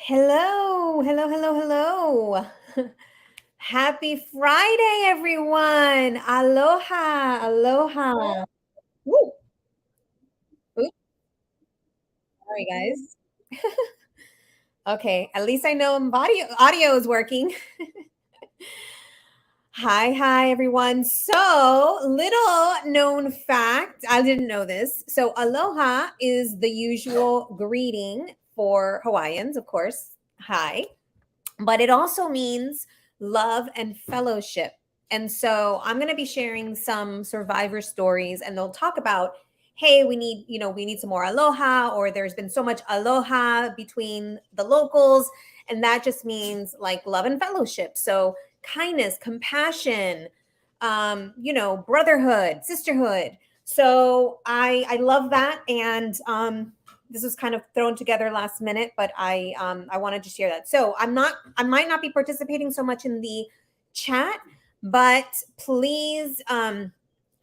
Hello, hello, hello, hello. Happy Friday, everyone. Aloha, aloha. Woo. Oops, sorry, guys. Okay, at least I know my audio is working. Hi, everyone. So, little known fact, I didn't know this. So, aloha is the usual greeting for Hawaiians, of course. Hi. But it also means love and fellowship. And so I'm going to be sharing some survivor stories and they'll talk about, hey, we need some more aloha, or there's been so much aloha between the locals. And that just means like love and fellowship. So kindness, compassion, brotherhood, sisterhood. So I love that. And this was kind of thrown together last minute, but I wanted to share that. So I might not be participating so much in the chat, but please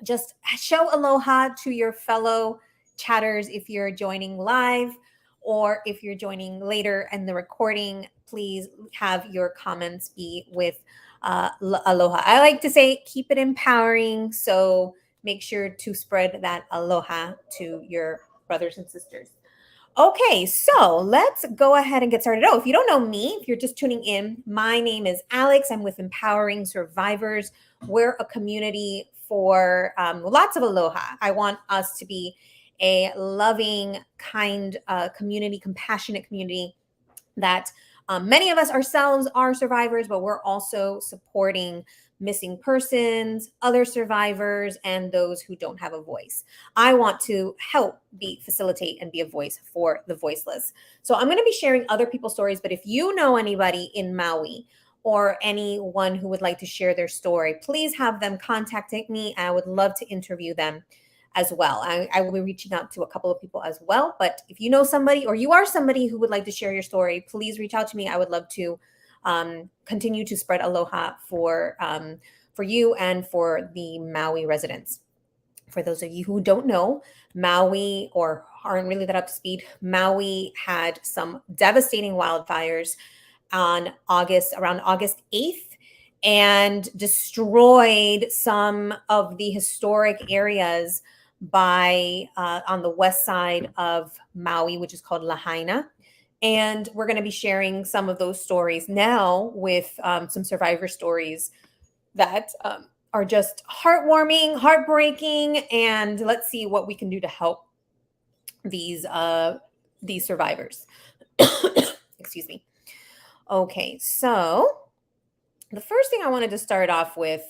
just show aloha to your fellow chatters if you're joining live, or if you're joining later in the recording. Please have your comments be with aloha. I like to say keep it empowering, so make sure to spread that aloha to your brothers and sisters. Okay, so let's go ahead and get started. Oh, if you don't know me, if you're just tuning in, my name is Alex. I'm with Empowering Survivors. We're a community for lots of aloha. I want us to be a loving, kind community, compassionate community that many of us ourselves are survivors, but we're also supporting missing persons, other survivors, and those who don't have a voice. I want to help facilitate and be a voice for the voiceless. So I'm going to be sharing other people's stories, but if you know anybody in Maui or anyone who would like to share their story, please have them contacting me. I would love to interview them as well. I will be reaching out to a couple of people as well. But if you know somebody, or you are somebody who would like to share your story, please reach out to me. I would love to continue to spread aloha for you and for the Maui residents. For those of you who don't know, Maui, or aren't really that up to speed, Maui had some devastating wildfires around August 8th, and destroyed some of the historic areas on the west side of Maui, which is called Lahaina. And we're going to be sharing some of those stories now with some survivor stories that are just heartwarming, heartbreaking, and let's see what we can do to help these survivors. Excuse me. Okay, so the first thing I wanted to start off with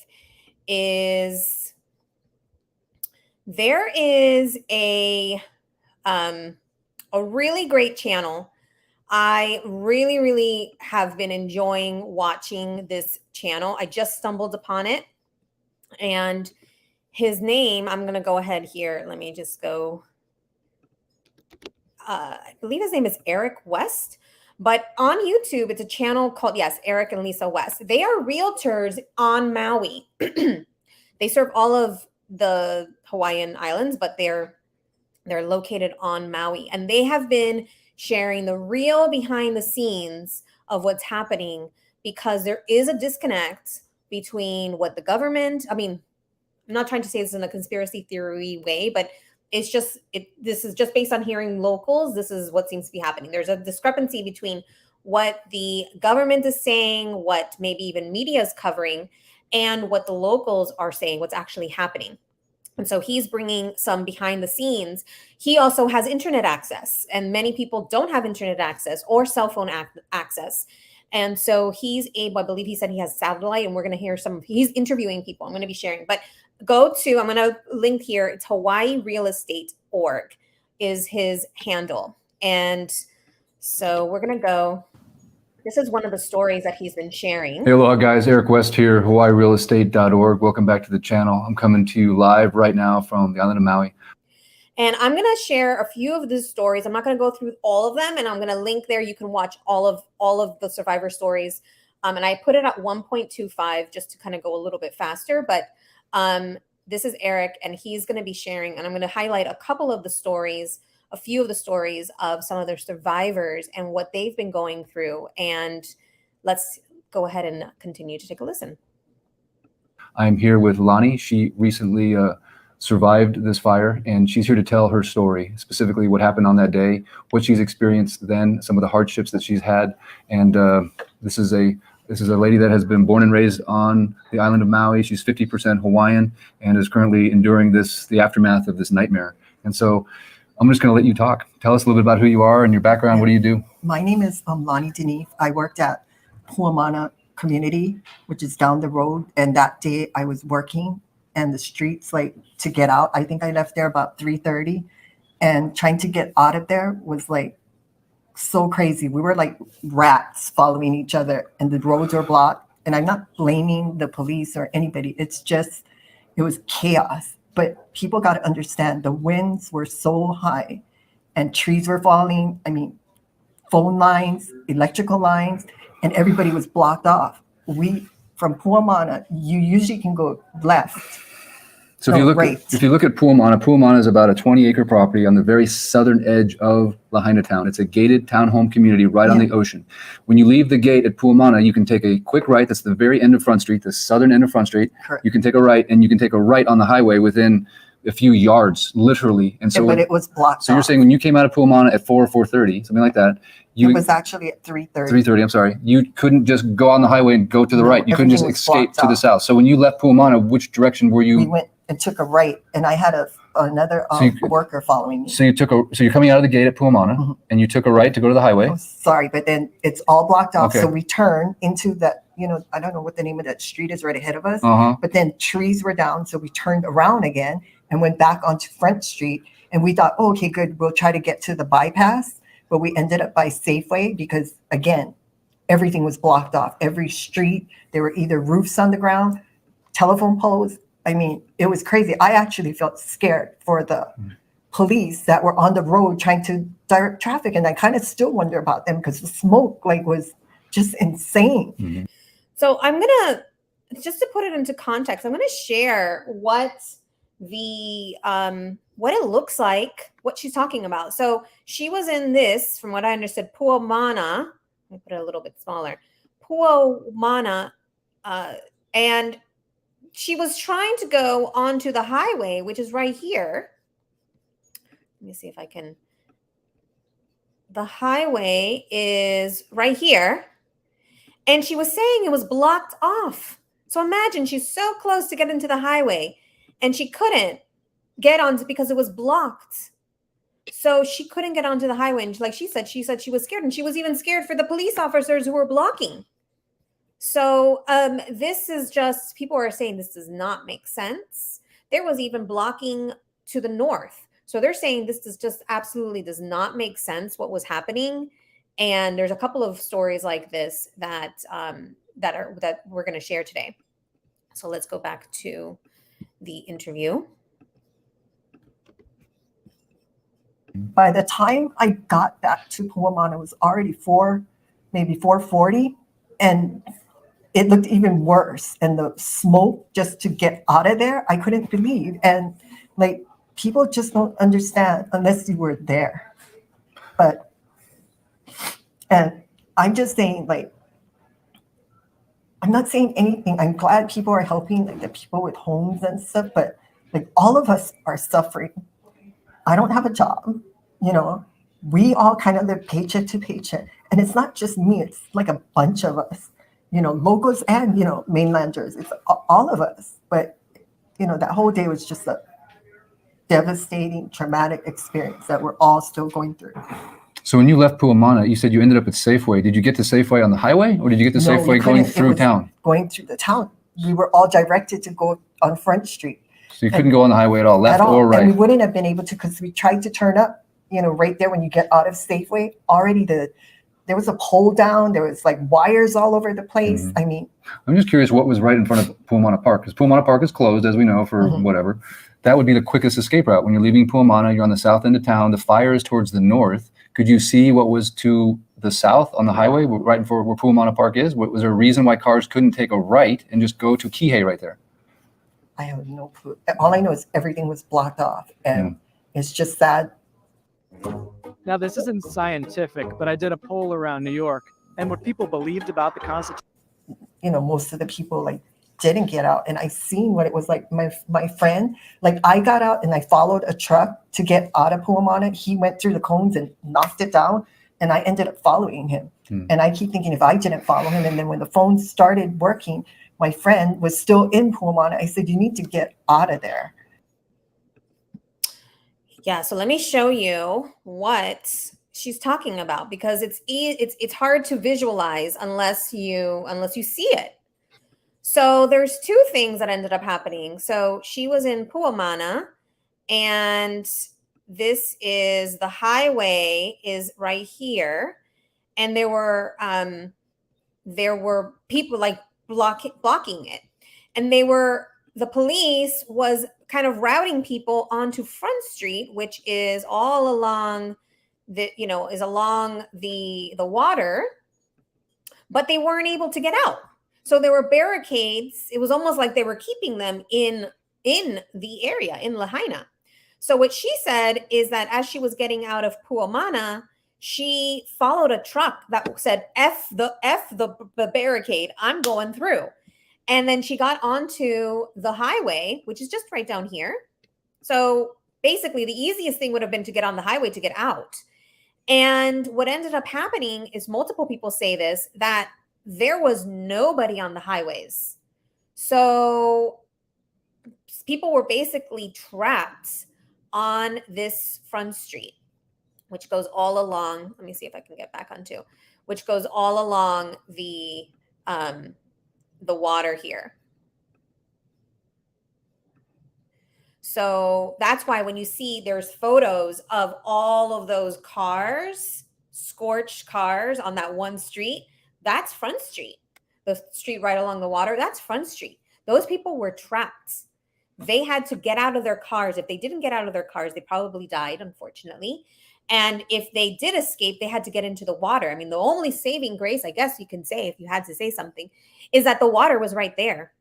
is there is a really great channel. I really, really have been enjoying watching this channel. I just stumbled upon it, and his name, I'm going to go ahead here. Let me just go. I believe his name is Eric West. But on YouTube, it's a channel called, yes, Eric and Lisa West. They are realtors on Maui. They serve all of the Hawaiian Islands, but they're located on Maui. And they have been sharing the real behind the scenes of what's happening, because there is a disconnect between what the government, I'm not trying to say this in a conspiracy theory way, but this is just based on hearing locals. This is what seems to be happening. There's a discrepancy between what the government is saying, what maybe even media is covering, and what the locals are saying, what's actually happening. And so he's bringing some behind the scenes. He also has internet access, and many people don't have internet access or cell phone access. And so he's able, I believe he said he has satellite, and we're going to hear he's interviewing people. I'm going to be sharing, but I'm going to link here. It's HawaiiRealEstate.org is his handle. And so we're going to go. This is one of the stories that he's been sharing. Hey, aloha, guys. Eric West here, HawaiiRealEstate.org. Welcome back to the channel. I'm coming to you live right now from the island of Maui. And I'm going to share a few of the stories. I'm not going to go through all of them, and I'm going to link there. You can watch all of the survivor stories. And I put it at 1.25 just to kind of go a little bit faster. But this is Eric, and he's going to be sharing, and I'm going to highlight a couple of the stories a few of the stories of some of their survivors and what they've been going through. And let's go ahead and continue to take a listen. I'm here with Lonnie. She recently survived this fire, and she's here to tell her story, specifically what happened on that day, what she's experienced then, some of the hardships that she's had. And this is a lady that has been born and raised on the island of Maui. She's 50% Hawaiian and is currently enduring the aftermath of this nightmare. And so I'm just going to let you talk. Tell us a little bit about who you are and your background. What do you do? My name is Lonnie Denise. I worked at Puamana Community, which is down the road. And that day I was working and the streets, like, to get out. I think I left there about 3:30, and trying to get out of there was like so crazy. We were like rats following each other, and the roads were blocked. And I'm not blaming the police or anybody. It's just, it was chaos. But people got to understand the winds were so high and trees were falling. I mean, phone lines, electrical lines, and everybody was blocked off. From Puamana, you usually can go left. So if you look at Puamana is about a 20-acre property on the very southern edge of Lahaina town. It's a gated townhome community right on the ocean. When you leave the gate at Puamana, you can take a quick right. That's the very end of Front Street, the southern end of Front Street. Correct. You can take a right, and you can take a right on the highway within a few yards, literally. And so, but it was blocked. So you're saying when you came out of Puamana at 4 or 4:30, something like that, it was actually at 3:30. 3:30. I'm sorry. You couldn't just go on the highway and go to the right. You couldn't just escape to the south. So when you left Puamana, which direction were you? We went and took a right, and I had another worker following me. So you're coming out of the gate at Puamana, and you took a right to go to the highway. Oh, sorry, but then it's all blocked off. Okay. So we turned into that, I don't know what the name of that street is right ahead of us, but then trees were down. So we turned around again and went back onto Front Street. And we thought, oh, okay, good. We'll try to get to the bypass. But we ended up by Safeway because, again, everything was blocked off. Every street, there were either roofs on the ground, telephone poles. I mean, it was crazy. I actually felt scared for the police that were on the road trying to direct traffic. And I kind of still wonder about them because the smoke was just insane. Mm-hmm. So I'm going to, just to put it into context, I'm going to share what what it looks like, what she's talking about. So she was in this, from what I understood, Puamana. Let me put it a little bit smaller. Puamana, and she was trying to go onto the highway, which is right here. Let me see if I can. The highway is right here. And she was saying it was blocked off. So imagine she's so close to get into the highway and she couldn't get onto because it was blocked. So she couldn't get onto the highway. And like she said she was scared. And she was even scared for the police officers who were blocking. So this is just, people are saying this does not make sense. There was even blocking to the north. So they're saying this is just absolutely does not make sense what was happening. And there's a couple of stories like this that we're going to share today. So let's go back to the interview. By the time I got back to Puamana, it was already maybe 4:40, and it looked even worse. And the smoke just to get out of there, I couldn't believe. And people just don't understand unless you were there. And I'm just saying, I'm not saying anything. I'm glad people are helping, the people with homes and stuff, but all of us are suffering. I don't have a job, we all kind of live paycheck to paycheck. And it's not just me, it's like a bunch of us, locals and, mainlanders. It's all of us. But, that whole day was just a devastating, traumatic experience that we're all still going through. So when you left Puamana, you said you ended up at Safeway. Did you get to Safeway on the highway, or did you get to Safeway going through town? Going through the town. We were all directed to go on Front Street. So you couldn't go on the highway at all, left or right? And we wouldn't have been able to because we tried to turn up, right there when you get out of Safeway. Already there was a pole down. There was wires all over the place. Mm-hmm. I mean, I'm just curious what was right in front of Puamana Park, because Puamana Park is closed, as we know, for whatever. That would be the quickest escape route. When you're leaving Puamana, you're on the south end of town. The fire is towards the north. Could you see what was to the south on the highway, right for where Puamana Park is? Was there a reason why cars couldn't take a right and just go to Kihei right there? I have no clue. All I know is everything was blocked off, and it's just sad. Now, this isn't scientific, but I did a poll around New York, and what people believed about the Constitution. Most of the people like didn't get out, and I seen what it was like. My friend, like I got out and I followed a truck to get out of Puamana. He went through the cones and knocked it down, and I ended up following him. And I keep thinking if I didn't follow him, and then when the phone started working, my friend was still in Puamana. I said, you need to get out of there. Yeah, so let me show you what she's talking about, because it's hard to visualize unless you see it. So there's two things that ended up happening. So she was in Puamana, and this is the highway is right here, and there were people like blocking it, and the police was kind of routing people onto Front Street, which is all along the water, but they weren't able to get out. So there were barricades. It was almost like they were keeping them in the area in Lahaina. So what she said is that as she was getting out of Puamana, she followed a truck that said F the barricade, I'm going through. And then she got onto the highway, which is just right down here. So basically the easiest thing would have been to get on the highway to get out. And what ended up happening is, multiple people say this, that there was nobody on the highways. So people were basically trapped on this Front Street, which goes all along. Let me see if I can get back onto, which goes all along the water here. So that's why when you see there's photos of all of those cars, scorched cars on that one street, that's Front Street. The street right along the water, that's Front Street. Those people were trapped. They had to get out of their cars. If they didn't get out of their cars, they probably died, unfortunately. And if they did escape, they had to get into the water. I mean, the only saving grace, I guess you can say, if you had to say something, is that the water was right there.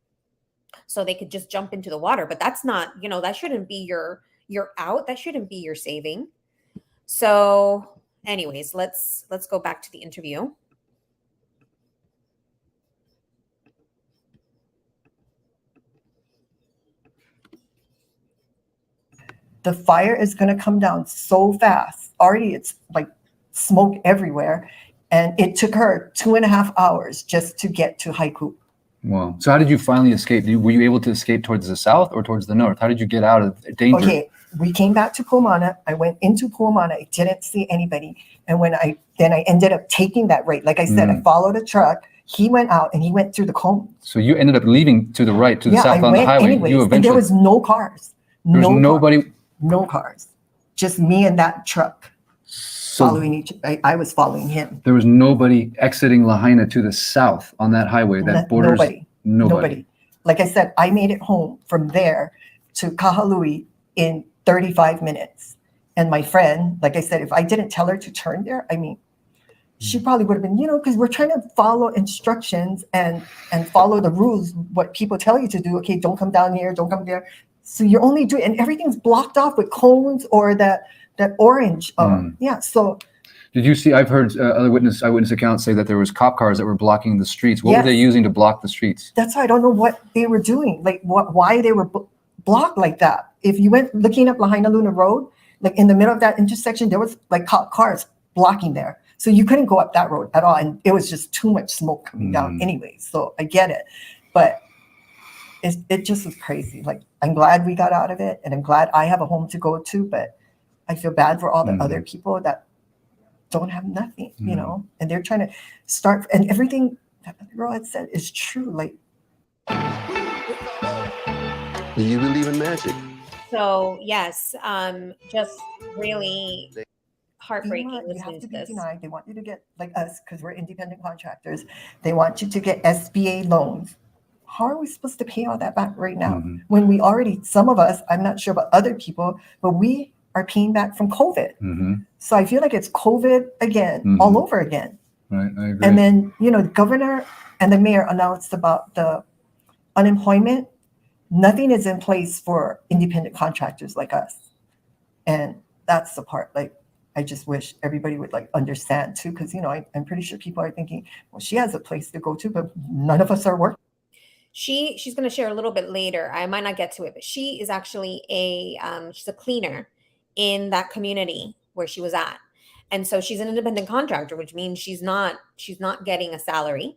So they could just jump into the water. But that's not, that shouldn't be your out. That shouldn't be your saving. So anyways, let's go back to the interview. The fire is going to come down so fast. Already it's like smoke everywhere. And it took her 2.5 hours just to get to Haiku. Wow. So how did you finally escape? Were you able to escape towards the south or towards the north? How did you get out of danger? Okay, we came back to Puamana. I went into Puamana. I didn't see anybody. And I ended up taking that right. Like I said, I followed a truck. He went out and he went through the cone. So you ended up leaving to the right, to the south on the highway. Anyways, You eventually, and there was no cars. There was nobody. No cars. Just me and that truck. Following I was following him. There was nobody exiting Lahaina to the south on that highway that borders. Nobody. Like I said, I made it home from there to Kahalui in 35 minutes. And my friend, like I said, if I didn't tell her to turn there, I mean, she probably would have been, because we're trying to follow instructions and follow the rules, what people tell you to do. Okay, don't come down here, don't come there. So you're only doing, and everything's blocked off with cones or that orange. Yeah. So did you see? I've heard other eyewitness accounts say that there was cop cars that were blocking the streets. What were they using to block the streets? That's why I don't know what they were doing. Like why they were blocked like that. If you went looking up Lahaina Luna Road, like in the middle of that intersection, there was like cop cars blocking there. So you couldn't go up that road at all. And it was just too much smoke coming down anyway. So I get it. But it just was crazy. Like, I'm glad we got out of it, and I'm glad I have a home to go to, but I feel bad for all the other people that don't have nothing, and they're trying to start, and everything that the girl had said is true. Like, do you believe in magic? So yes, just really heartbreaking you listening have to to be this. denied. They want you to get, like us, because we're independent contractors, they want you to get SBA loans. How are we supposed to pay all that back right now when we already, some of us, I'm not sure about other people, but we are paying back from COVID. So I feel like it's COVID again, all over again. Right, I agree. And then, the governor and the mayor announced about the unemployment. Nothing is in place for independent contractors like us. And that's the part, like, I just wish everybody would like understand too, because I'm pretty sure people are thinking, well, she has a place to go to, but none of us are working. She's going to share a little bit later. I might not get to it, but she is actually she's a cleaner in that community where she was at. And so she's an independent contractor, which means she's not getting a salary.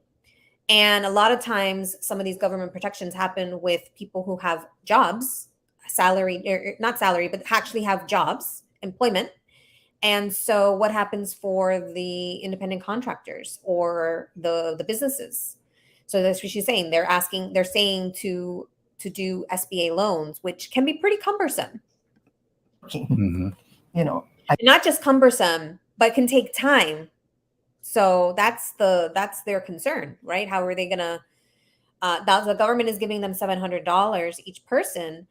And a lot of times some of these government protections happen with people who have jobs, salary, or not salary, but actually have jobs, employment. And so what happens for the independent contractors or the businesses? So that's what she's saying. They're saying to do SBA loans, which can be pretty cumbersome. Mhm. And not just cumbersome, but can take time. So that's their concern, right? How are they gonna? The government is giving them $700 each person,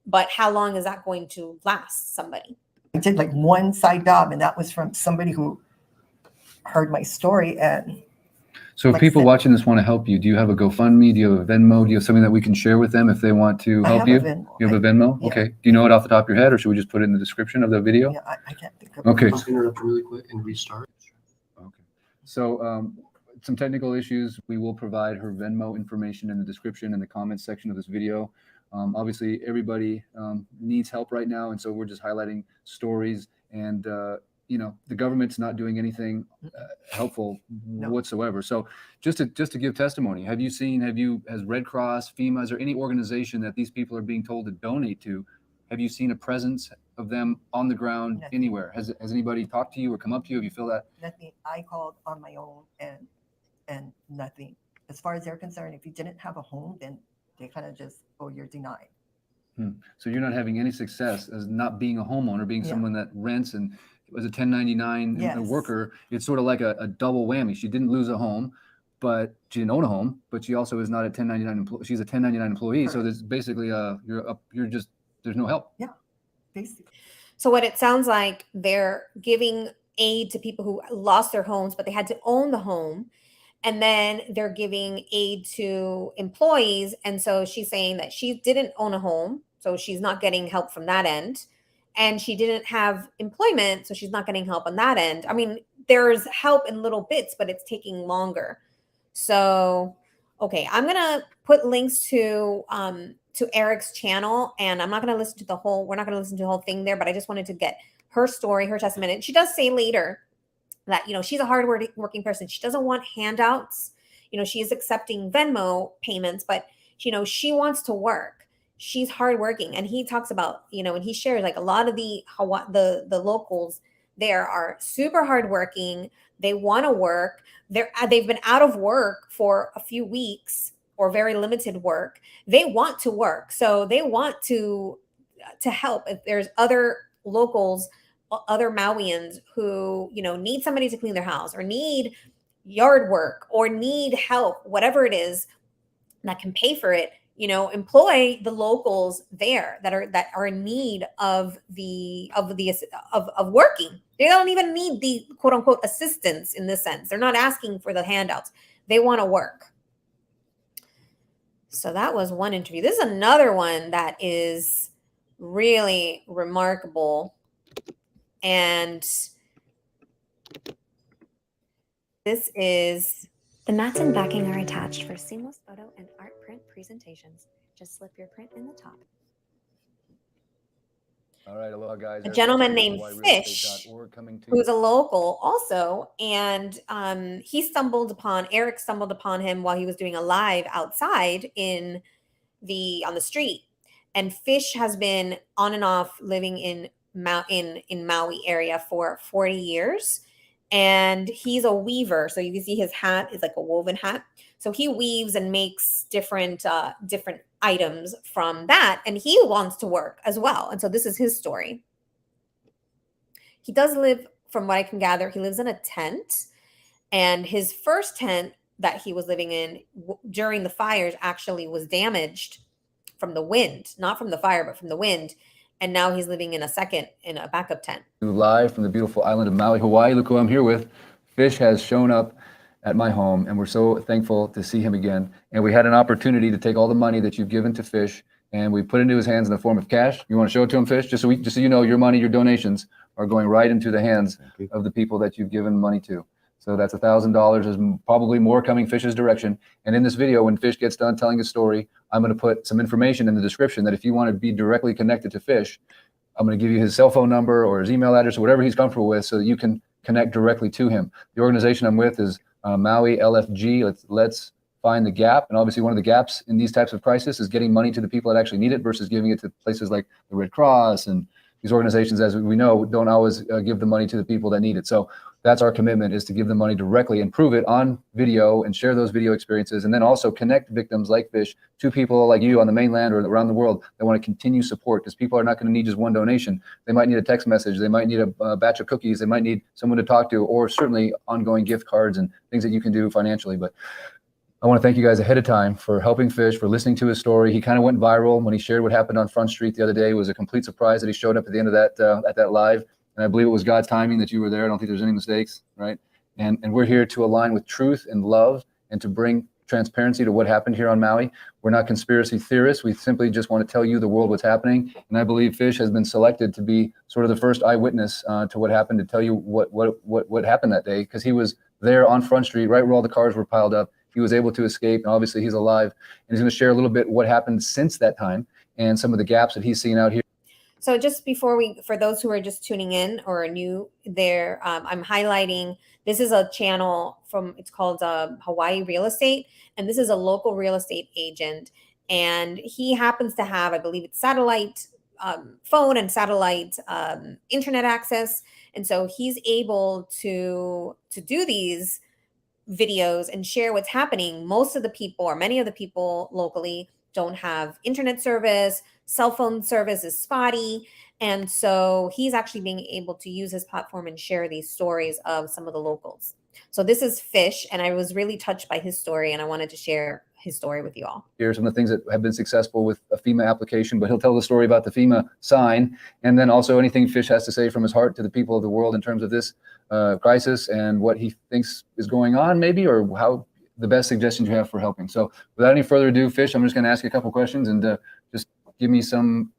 but how long is that going to last somebody? I did like one side job, and that was from somebody who heard my story. And So if like I people said, watching this want to help you, do you have a GoFundMe? Do you have a Venmo? Do you have something that we can share with them if they want to I help have a you? Venmo. You have a Venmo? Yeah. Okay. Do you know it off the top of your head, or should we just put it in the description of the video? Yeah, I can't think of Okay. it. Just interrupt really quick and restart. Okay. So some technical issues. We will provide her Venmo information in the description in the comments section of this video. Obviously, everybody needs help right now, and so we're just highlighting stories. And the government's not doing anything helpful whatsoever. So just to give testimony, has Red Cross, FEMA, is there any organization that these people are being told to donate to? Have you seen a presence of them on the ground Nothing. anywhere? Has anybody talked to you or come up to you? Have you feel that? Nothing. I called on my own, and nothing. As far as they're concerned, if you didn't have a home, then they kind of just, oh, you're denied. So you're not having any success as not being a homeowner, being Yeah. someone that rents and as a 1099 Yes. worker. It's sort of like a double whammy. She didn't lose a home, but she didn't own a home, but she also is not a 1099 employee. She's a 1099 employee. So Correct. there's basically there's no help. Basically. So what it sounds like, they're giving aid to people who lost their homes, but they had to own the home. And then they're giving aid to employees. And so she's saying that she didn't own a home, so she's not getting help from that end. And she didn't have employment, so she's not getting help on that end. I mean, there's help in little bits, but it's taking longer. So, okay, I'm gonna put links to Eric's channel, and I'm not gonna listen to we're not gonna listen to the whole thing there, but I just wanted to get her story, her testament. And she does say later that, she's a hard working person. She doesn't want handouts. She is accepting Venmo payments, but, she wants to work. She's hardworking. And he talks about, and he shares like a lot of the locals there are super hardworking. They want to work. They've been out of work for a few weeks or very limited work. They want to work. So they want to help. If there's other locals, other Mauians who, need somebody to clean their house or need yard work or need help, whatever it is that can pay for it, employ the locals there that are in need of working. They don't even need the quote unquote assistance in this sense. They're not asking for the handouts. They want to work. So that was one interview. This is another one that is really remarkable. And this is... The mats and backing are attached for seamless photo and art print presentations. Just slip your print in the top. All right, aloha guys. A gentleman named Fish, who's a local also, and Eric stumbled upon him while he was doing a live outside on the street. And Fish has been on and off living in Maui area for 40 years. And he's a weaver. So you can see his hat is like a woven hat. So he weaves and makes different items from that. And he wants to work as well. And so this is his story. He does live, from what I can gather, he lives in a tent. And his first tent that he was living in during the fires actually was damaged from the wind, not from the fire, but from the wind. And now he's living in a backup tent. Live from the beautiful island of Maui, Hawaii. Look who I'm here with. Fish has shown up at my home, and we're so thankful to see him again. And we had an opportunity to take all the money that you've given to Fish, and we put it into his hands in the form of cash. You want to show it to him, Fish? Just so you know, your money, your donations are going right into the hands Thank you. of the people that you've given money to. So that's $1,000. There's probably more coming Fish's direction. And in this video, when Fish gets done telling his story, I'm going to put some information in the description that if you want to be directly connected to Fish, I'm going to give you his cell phone number or his email address or whatever he's comfortable with so that you can connect directly to him. The organization I'm with is Maui LFG. Let's find the gap. And obviously one of the gaps in these types of crisis is getting money to the people that actually need it versus giving it to places like the Red Cross. And these organizations, as we know, don't always give the money to the people that need it. So that's our commitment, is to give the money directly and prove it on video and share those video experiences. And then also connect victims like Fish to people like you on the mainland or around the world that want to continue support, because people are not going to need just one donation. They might need a text message. They might need a batch of cookies. They might need someone to talk to, or certainly ongoing gift cards and things that you can do financially. But I want to thank you guys ahead of time for helping Fish, for listening to his story. He kind of went viral when he shared what happened on Front Street the other day. It was a complete surprise that he showed up at the end of that at that live. And I believe it was God's timing that you were there. I don't think there's any mistakes, right? And we're here to align with truth and love and to bring transparency to what happened here on Maui. We're not conspiracy theorists. We simply just want to tell you, the world, what's happening. And I believe Fish has been selected to be sort of the first eyewitness to what happened, to tell you what happened that day, because he was there on Front Street, right where all the cars were piled up. He was able to escape, and obviously he's alive. And he's going to share a little bit what happened since that time and some of the gaps that he's seen out here. So just before for those who are just tuning in or are new there, I'm highlighting, this is a channel it's called Hawaii Real Estate. And this is a local real estate agent. And he happens to have, I believe it's satellite phone and satellite internet access. And so he's able to do these videos and share what's happening. Most of the people, or many of the people locally, don't have internet service. Cell phone service is spotty. And so he's actually being able to use his platform and share these stories of some of the locals. So this is Fish, and I was really touched by his story, and I wanted to share his story with you all. Here are some of the things that have been successful with a FEMA application, but he'll tell the story about the FEMA sign, and then also anything Fish has to say from his heart to the people of the world in terms of this crisis and what he thinks is going on, maybe, or how the best suggestions you have for helping. So without any further ado, Fish, I'm just going to ask you a couple questions and just give me some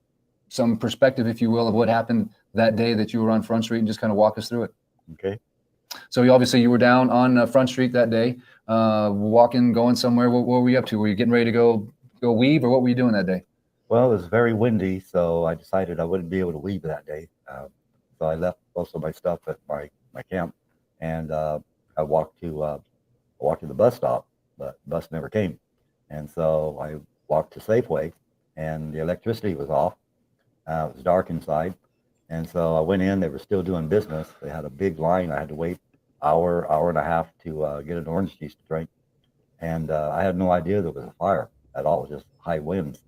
perspective, if you will, of what happened that day that you were on Front Street, and just kind of walk us through it. Okay. So you were down on Front Street that day, walking, going somewhere. What were you up to? Were you getting ready to go weave, or what were you doing that day? Well, it was very windy, so I decided I wouldn't be able to weave that day. So I left most of my stuff at my camp, and I walked to the bus stop, but the bus never came. And so I walked to Safeway, and the electricity was off. It was dark inside. And so I went in. They were still doing business. They had a big line. I had to wait hour and a half to get an orange juice to drink. And I had no idea there was a fire at all, just high winds.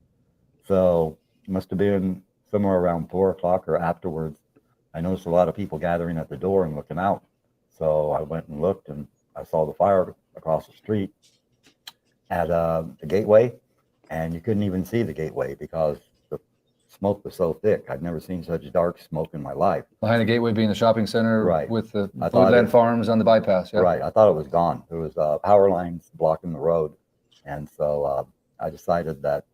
So it must have been somewhere around 4 o'clock or afterwards. I noticed a lot of people gathering at the door and looking out. So I went and looked, and I saw the fire across the street at the gateway, and you couldn't even see the gateway because the smoke was so thick. I'd never seen such dark smoke in my life. Behind the gateway being the shopping center, right, with the woodland farms on the bypass. Yep. Right. I thought it was gone. There was power lines blocking the road. And so I decided that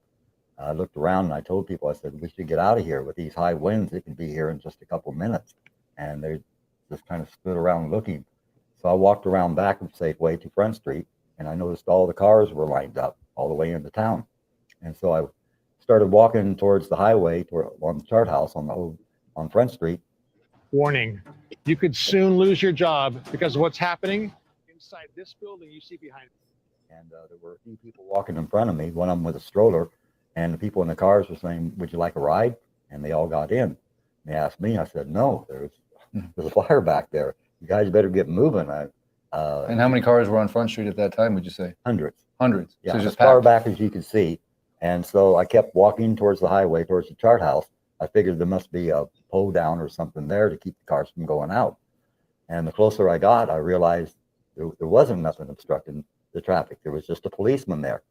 I looked around and I told people, I said, we should get out of here. With these high winds, it could be here in just a couple of minutes. And they just kind of stood around looking. So I walked around back of Safeway to Front Street, and I noticed all the cars were lined up all the way into town. And so I started walking towards the highway on the chart house on Front Street. Warning, you could soon lose your job because of what's happening inside this building you see behind me. And there were a few people walking in front of me, one of them with a stroller, and the people in the cars were saying, would you like a ride? And they all got in. They asked me, I said, no, there's a fire back there. You guys better get moving. And how many cars were on Front Street at that time, would you say? Hundreds. Hundreds. Yeah, so as just far packed. back as you could see. And so I kept walking towards the highway, towards the chart house. I figured there must be a pole down or something there to keep the cars from going out. And the closer I got, I realized there wasn't nothing obstructing the traffic. There was just a policeman there.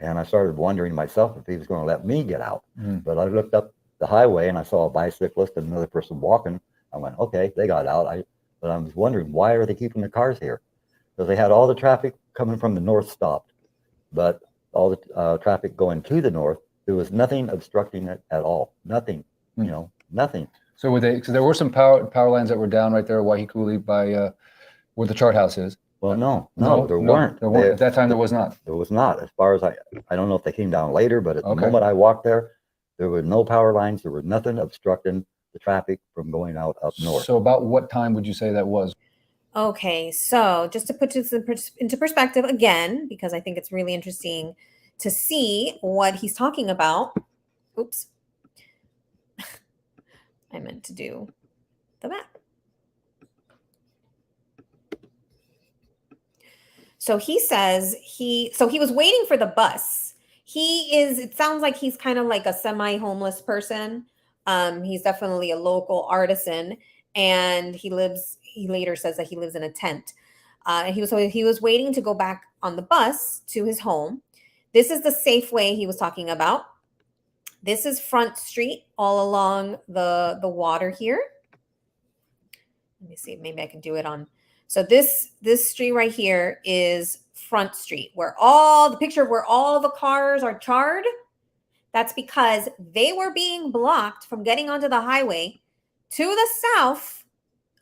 And I started wondering myself if he was going to let me get out. But I looked up the highway and I saw a bicyclist and another person walking. I went, okay, they got out. But I was wondering, why are they keeping the cars here? Because they had all the traffic coming from the north stopped, but all the traffic going to the north, there was nothing obstructing it at all. Nothing, nothing. So were they? So there were some power lines that were down right there, Wahikuli, by where the chart house is. Well, no, there weren't. There weren't. At that time, there was not. There was not. As far as I don't know if they came down later, but at the Okay. moment I walked there, there were no power lines. There was nothing obstructing the traffic from going out up north. So about what time would you say that was? Okay, so just to put this into perspective again, because I think it's really interesting to see what he's talking about. Oops. I meant to do the map. So he says he was waiting for the bus. It sounds like he's kind of like a semi-homeless person. He's definitely a local artisan, and he later says that he lives in a tent. He was waiting to go back on the bus to his home. This is the Safeway he was talking about. This is Front Street all along the water here. Let me see, maybe I can do it on. So this street right here is Front Street, where all the cars are charred. That's because they were being blocked from getting onto the highway to the south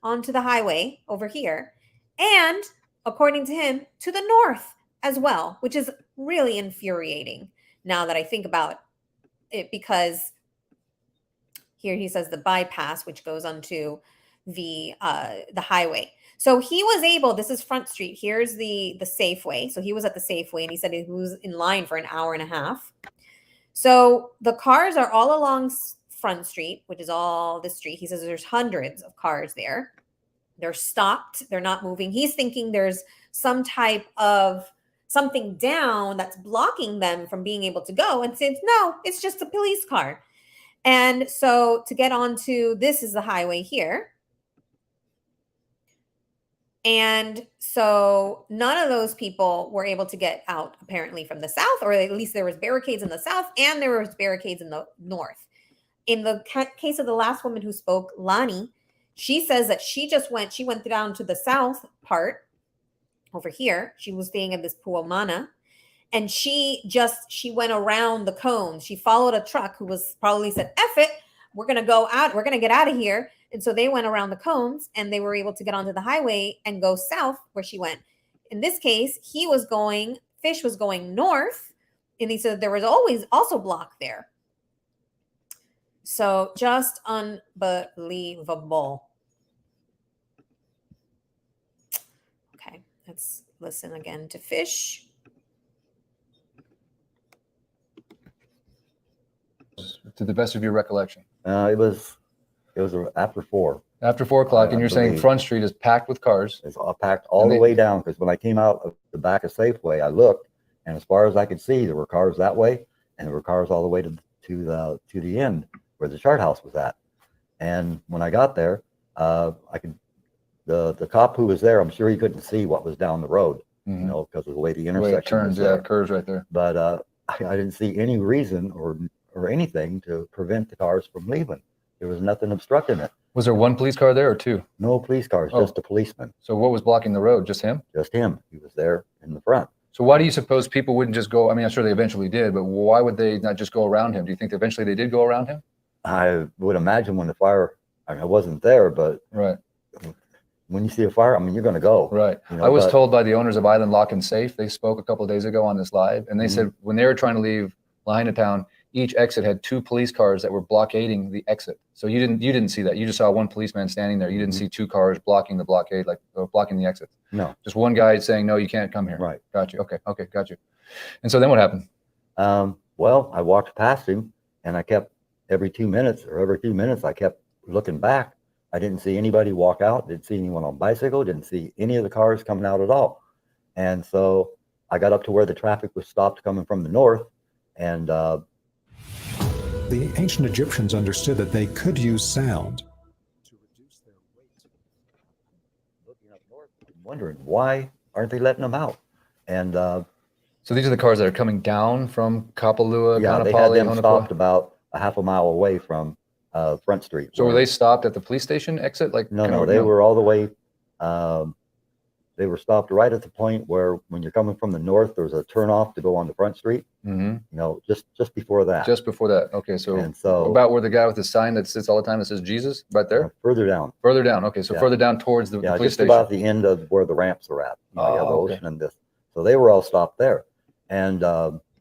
onto the highway over here, and according to him, to the north as well, which is really infuriating now that I think about it, because here he says the bypass, which goes onto the highway. So he was able, this is Front Street, here's the Safeway. So he was at the Safeway, and he said he was in line for an hour and a half. So the cars are all along Front Street, which is all the street. He says there's hundreds of cars there. They're stopped. They're not moving. He's thinking there's some type of something down that's blocking them from being able to go. And says, no, it's just a police car. And so to get onto, this is the highway here. And so none of those people were able to get out apparently from the south, or at least there was barricades in the south and there was barricades in the north. In the case of the last woman who spoke, Lani, she says that she went down to the south part over here. She was staying at this Puamana, and she went around the cones. She followed a truck who was probably said, F it, we're going to go out. We're going to get out of here. And so they went around the cones, and they were able to get onto the highway and go south where she went. In this case, Fish was going north, and he said there was always also blocked there. So just unbelievable. Okay, let's listen again to Fish. To the best of your recollection. It was after 4. After 4 o'clock, and you're saying believe. Front Street is packed with cars. It's all packed all the way down, because when I came out of the back of Safeway, I looked, and as far as I could see, there were cars that way, and there were cars all the way to the end where the chart house was at. And when I got there, the cop who was there, I'm sure he couldn't see what was down the road, Mhm. you know, because of the way the The intersection way it turns, was there. it curves right there. But I didn't see any reason or anything to prevent the cars from leaving. There was nothing obstructing it. Was there one police car there or 2? No police cars, Oh. just a policeman, So what was blocking the road? Just him? just him. He was there in the front. So why do you suppose people wouldn't just go? I mean, I'm sure they eventually did, but why would they not just go around him? Do you think eventually they did go around him? I would imagine when the fire, I wasn't there, but Right, when you see a fire, you're going to go. right. You know, I was but- told by the owners of Island Lock and Safe, they spoke a couple of days ago on this live, and they Mhm. said when they were trying to leave Lahaina town, each exit had 2 police cars that were blockading the exit. So you didn't see that. You just saw one policeman standing there. You didn't Mhm. see 2 cars blocking the blockade, blocking the exit. No. Just one guy saying, no, you can't come here. Right. Got you. Okay, got you. And so then what happened? Well, I walked past him, and I kept every 2 minutes, I kept looking back. I didn't see anybody walk out. Didn't see anyone on bicycle. Didn't see any of the cars coming out at all. And so I got up to where the traffic was stopped coming from the north, and The ancient Egyptians understood that they could use sound to reduce their weight. looking up north, I'm wondering why aren't they letting them out? And So these are the cars that are coming down from Kapalua, yeah, they had Kaanapali, them Honolulu. stopped about a half a mile away from Front Street. So were where- they stopped at the police station exit? No, they were all the way. they were stopped right at the point where when you're coming from the north, there's a turnoff to go on the front street. Mm-hmm. You know, just before that. Just before that. Okay, so, And so about where the guy with the sign that sits all the time that says Jesus, right there? further down. Further down. Okay, so Yeah. further down towards the police just station. about the end of where the ramps are at. You know, you have the Oh, okay. ocean and this. So they were all stopped there. And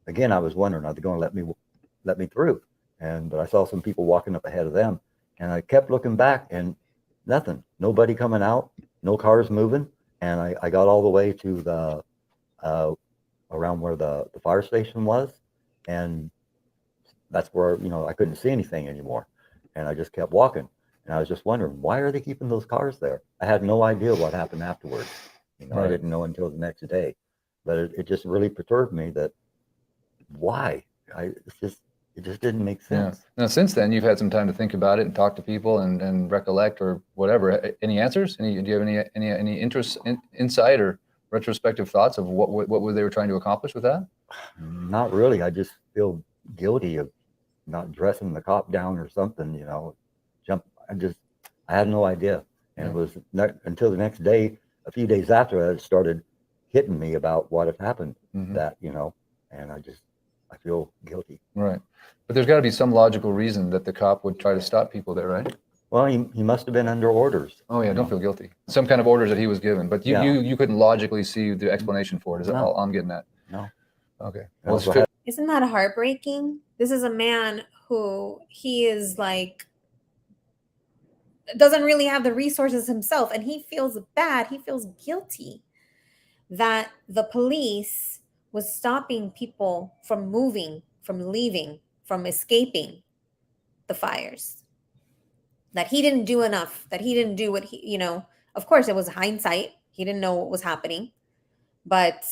again, I was wondering, are they going to let me through? But I saw some people walking up ahead of them, and I kept looking back, and nothing, nobody coming out, no cars moving. And I got all the way to the around where the fire station was, and that's where, you know, I couldn't see anything anymore. And I just kept walking, and I was just wondering, why are they keeping those cars there? I had no idea what happened afterwards. You know, Right. I didn't know until the next day, but it just really perturbed me that why it just didn't make sense. Yeah. Now, since then, you've had some time to think about it and talk to people and recollect or whatever. Any answers? Do you have any interest, insight, or retrospective thoughts of what they were trying to accomplish with that? Not really. I just feel guilty of not dressing the cop down or something. You know, I had no idea, and it was not until the next day, a few days after that, it started hitting me about what had happened. Mm-hmm. That, you know, and I feel guilty. Right. But there's got to be some logical reason that the cop would try to stop people there, right? Well, he must have been under orders. Oh yeah, don't feel guilty. Some kind of orders that he was given, but you couldn't logically see the explanation for it. Is that all I'm getting at? No. Okay. Well, Isn't that heartbreaking? This is a man who he is like doesn't really have the resources himself, and he feels bad. He feels guilty that the police was stopping people from moving, from leaving, from escaping the fires. That he didn't do enough, that he didn't do what he, you know, of course it was hindsight. He didn't know what was happening, but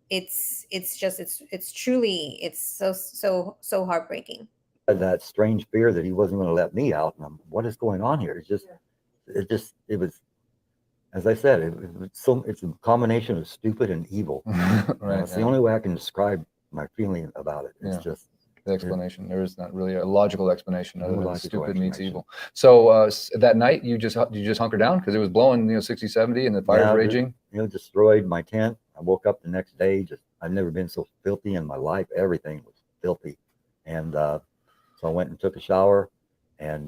it's truly so heartbreaking. That strange fear that he wasn't going to let me out. And what is going on here? It was, as I said, it's a combination of stupid and evil. Right. It's the only way I can describe my feeling about it. It's just the explanation. There is not really a logical explanation other than stupid meets explanation. evil. So that night you just hunker down because it was blowing, 60, 70 and the fire's raging. Destroyed my tent. I woke up the next day. I've never been so filthy in my life. Everything was filthy. And so I went and took a shower, and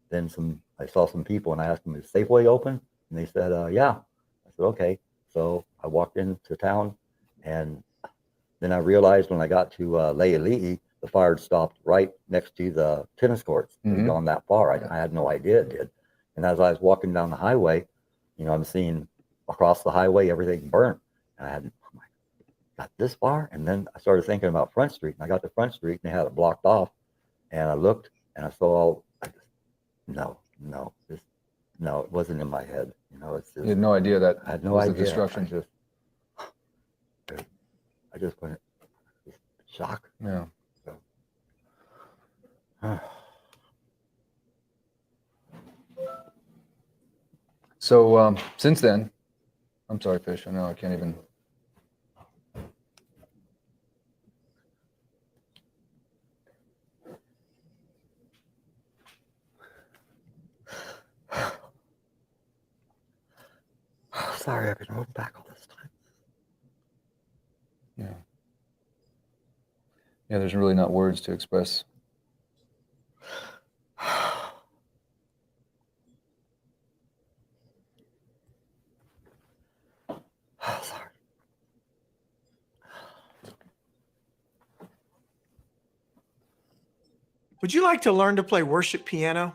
then I saw some people, and I asked them, is Safeway open? And they said, yeah. I said, okay. So I walked into town, and then I realized when I got to Le'ili'i, the fire had stopped right next to the tennis courts. It had gone that far. I had no idea it did. And as I was walking down the highway, I'm seeing across the highway, everything burnt. And I had, got this far? And then I started thinking about Front Street, and I got to Front Street, and they had it blocked off. And I looked, and I saw, no, it wasn't in my head. It's just, you had no idea that I had no was idea. The destruction. I just went shock. Yeah. So since then, I'm sorry, Fish. I know I can't even. Sorry, I've been holding back all this time. Yeah. Yeah, there's really not words to express. Sorry. Would you like to learn to play worship piano?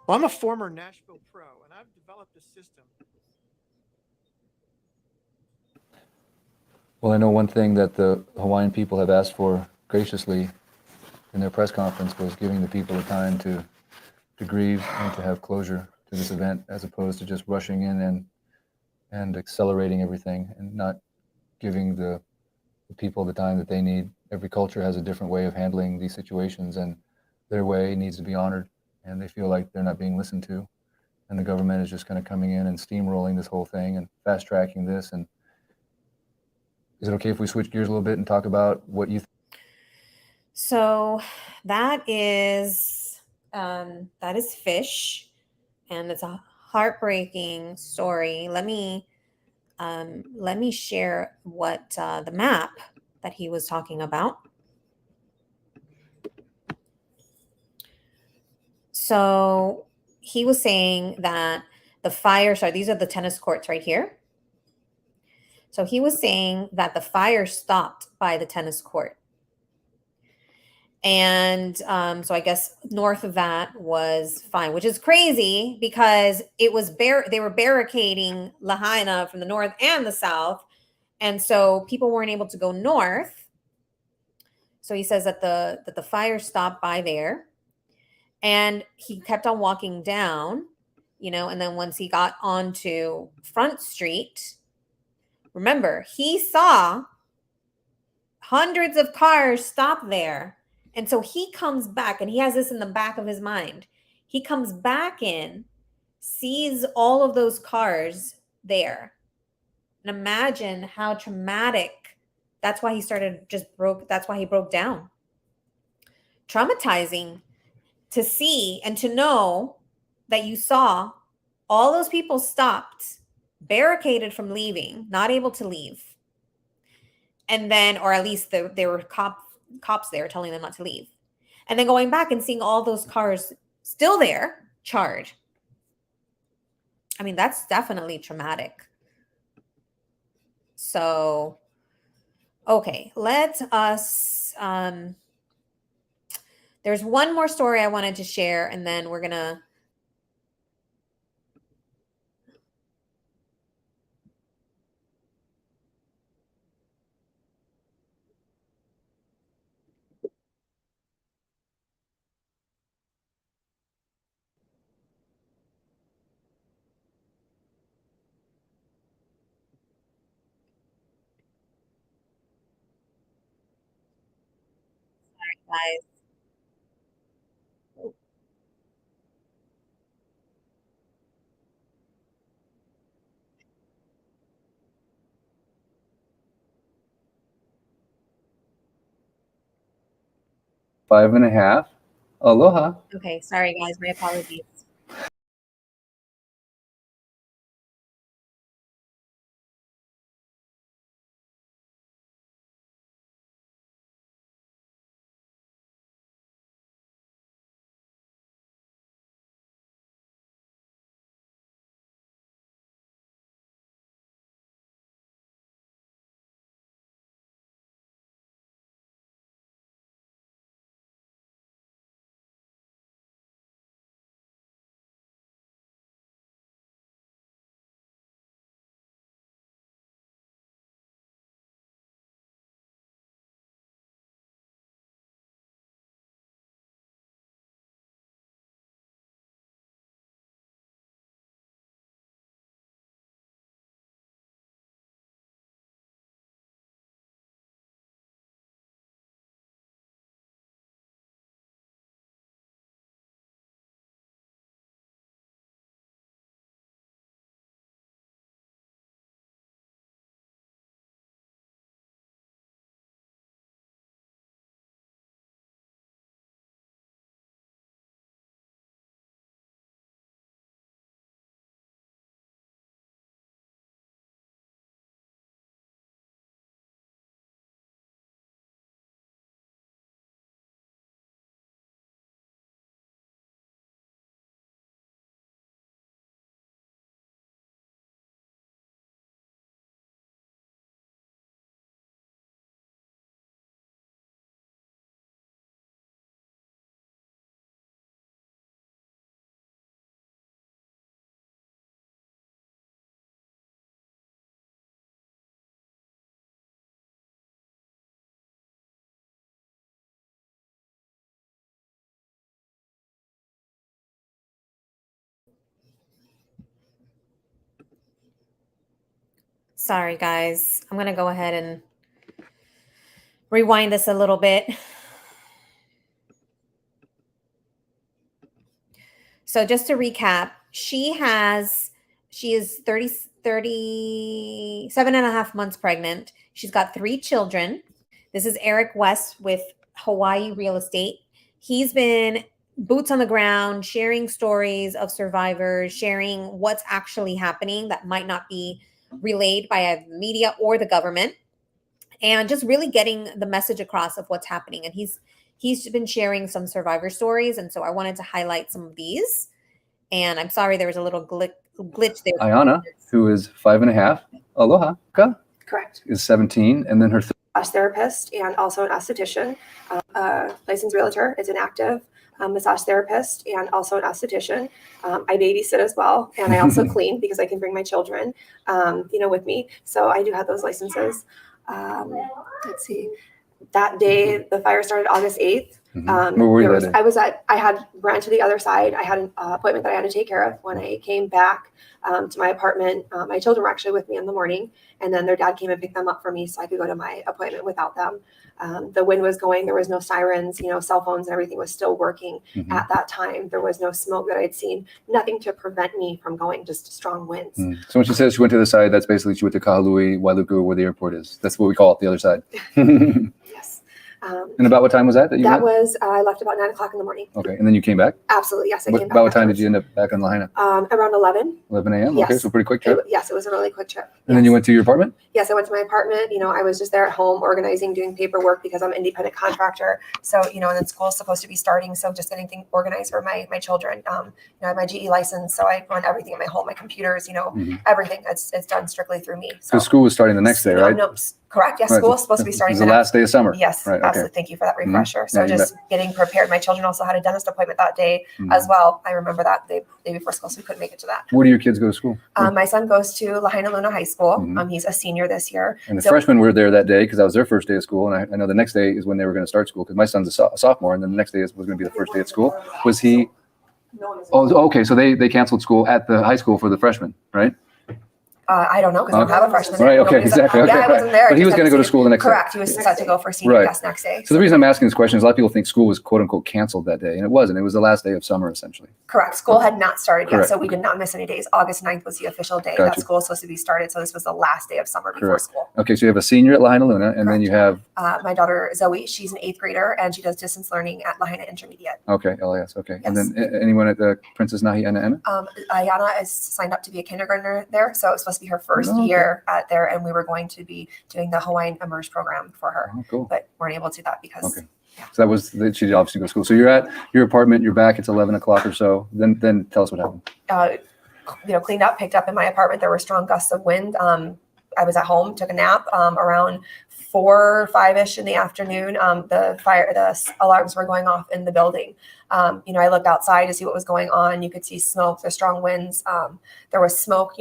Well, I'm a former Nashville pro, and I've developed a system. Well, I know one thing that the Hawaiian people have asked for graciously in their press conference was giving the people the time to grieve and to have closure to this event, as opposed to just rushing in and accelerating everything and not giving the people the time that they need. Every culture has a different way of handling these situations, and their way needs to be honored, and they feel like they're not being listened to, and the government is just kind of coming in and steamrolling this whole thing and fast tracking this. And is it okay if we switch gears a little bit and talk about what you think? So that is Fish, and it's a heartbreaking story. Let me Let me share what the map that he was talking about. So he was saying that the fire, sorry, these are the tennis courts right here. So he was saying that the fire stopped by the tennis court. And so I guess north of that was fine, which is crazy because it was they were barricading Lahaina from the north and the south. And so people weren't able to go north. So he says that the fire stopped by there. And he kept on walking down, and then once he got onto Front Street, remember, he saw hundreds of cars stop there. And so he comes back, and he has this in the back of his mind. He comes back in, sees all of those cars there. And imagine how traumatic. That's why he that's why he broke down. Traumatizing to see and to know that you saw all those people stopped, barricaded from leaving, not able to leave. And then, or at least there were cops there telling them not to leave. And then going back and seeing all those cars still there, charred. I mean, that's definitely traumatic. So, okay, let us, there's one more story I wanted to share, and then we're going to, guys. 5.5. Aloha. Okay, sorry guys, my apologies. Sorry, guys. I'm going to go ahead and rewind this a little bit. So just to recap, she is 37 and a half months pregnant. She's got 3 children. This is Eric West with Hawaii Real Estate. He's been boots on the ground, sharing stories of survivors, sharing what's actually happening that might not be relayed by either the media or the government, and just really getting the message across of what's happening. And he's been sharing some survivor stories, and so I wanted to highlight some of these. And I'm sorry there was a little glitch there. Ayana, who is 5.5, Aloha, Correct. is 17, and then her Massage therapist and also an esthetician, licensed realtor, is an active massage therapist and also an esthetician. I babysit as well, and I also clean because I can bring my children, with me. So I do have those licenses. Let's see. That day, the fire started August 8th. Where were you that day? I had ran to the other side. I had an appointment that I had to take care of. When I came back to my apartment, my children were actually with me in the morning, and then their dad came and picked them up for me so I could go to my appointment without them. The wind was going. There was no sirens, cell phones and everything was still working at that time. There was no smoke that I'd seen, nothing to prevent me from going, just strong winds. So when she says she went to the side, that's basically she went to Kahului, Wailuku, where the airport is. That's what we call it, the other side. Yes. And about what time was that you That went? was, I left about 9 o'clock in the morning. Okay, and then you came back? Absolutely, yes. I came back About what time did afterwards. you end up back on Lahaina? Around 11. 11 a.m.? Yes. Okay, so pretty quick trip. Yes, it was a really quick trip. And then you went to your apartment? Yes, I went to my apartment. I was just there at home organizing, doing paperwork because I'm an independent contractor. So, and then school's supposed to be starting. So just getting things organized for my children. I have my GE license. So I run everything in my home, my computers, everything. It's done strictly through me. So school was starting the next day, right? No, correct. Yes, Right, school so is supposed to be starting It's the last day of summer. Yes, Right, okay. absolutely. Thank you for that refresher. So Yeah, you just getting prepared. My children also had a dentist appointment that day as well. I remember that day before school, so we couldn't make it to that. Where do your kids go to school? My son goes to Lahaina Luna High School. He's a senior this year. And the freshmen were there that day because that was their first day of school. And I know the next day is when they were going to start school because my son's a sophomore, and then the next day was going to be the first day at school. Was he? Oh, okay. So they canceled school at the high school for the freshmen, right? I don't know because I don't have a freshman. Right. Okay. Exactly. Okay. Yeah, I wasn't there. But he was going to go to school the next day. Correct. He was set to go for senior class next day. So the reason I'm asking this question is a lot of people think school was quote unquote canceled that day, and it wasn't. It was the last day of summer essentially. Correct. School had not started yet, Correct. so we did not miss any days. August 9th was the official day Gotcha. that school was supposed to be started. So this was the last day of summer before Correct. school. Okay. So you have a senior at Lahaina Luna, and then you have My daughter Zoe, she's an 8th grader, and she does distance learning at Lahaina Intermediate. okay, LAS. Okay. And then anyone at the Princess Nahi Ana? Ayana is signed up to be a kindergartner there, so it's supposed to be her first Oh, okay. year at there, and we were going to be doing the Hawaiian Immerse program for her, Oh, cool. but weren't able to do that because Okay. So that was she obviously go to school. So you're at your apartment. You're back. It's 11 o'clock or so. Then tell us what happened. Cleaned up, picked up in my apartment. There were strong gusts of wind. I was at home, took a nap around 4 or 5-ish in the afternoon. The alarms were going off in the building. I looked outside to see what was going on. You could see smoke, the strong winds. There was smoke,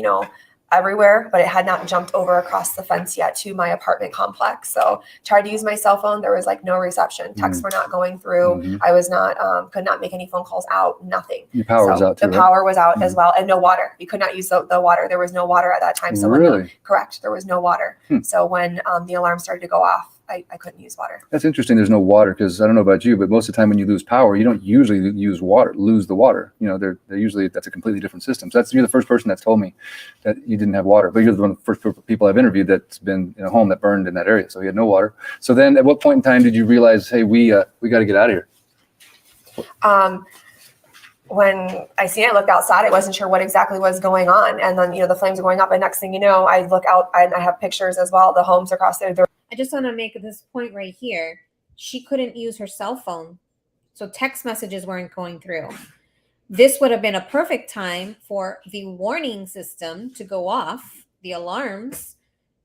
everywhere, but it had not jumped over across the fence yet to my apartment complex. So tried to use my cell phone. There was no reception. Texts were not going through. I was not, could not make any phone calls out, nothing. Your power was out too, The right? power was out as well, and no water. You could not use the water. There was no water at that time. So Really? correct, there was no water. So when the alarm started to go off, I couldn't use water. That's interesting. There's no water because I don't know about you, but most of the time when you lose power, you don't usually lose the water. They're usually that's a completely different system. So you're the first person that's told me that you didn't have water, but you're one of the first people I've interviewed that's been in a home that burned in that area. So you had no water. So then, at what point in time did you realize, hey, we got to get out of here? When I seen it, I looked outside. I wasn't sure what exactly was going on, and then the flames are going up. And next thing you know, I look out and I have pictures as well. The homes across there. I just want to make this point right here. She couldn't use her cell phone, so text messages weren't going through. This would have been a perfect time for the warning system to go off, the alarms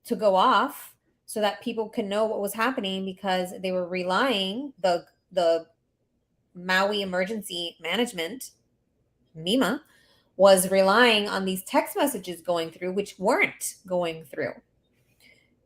to go off, so that people can know what was happening because they were relying the Maui Emergency Management, MEMA, was relying on these text messages going through, which weren't going through.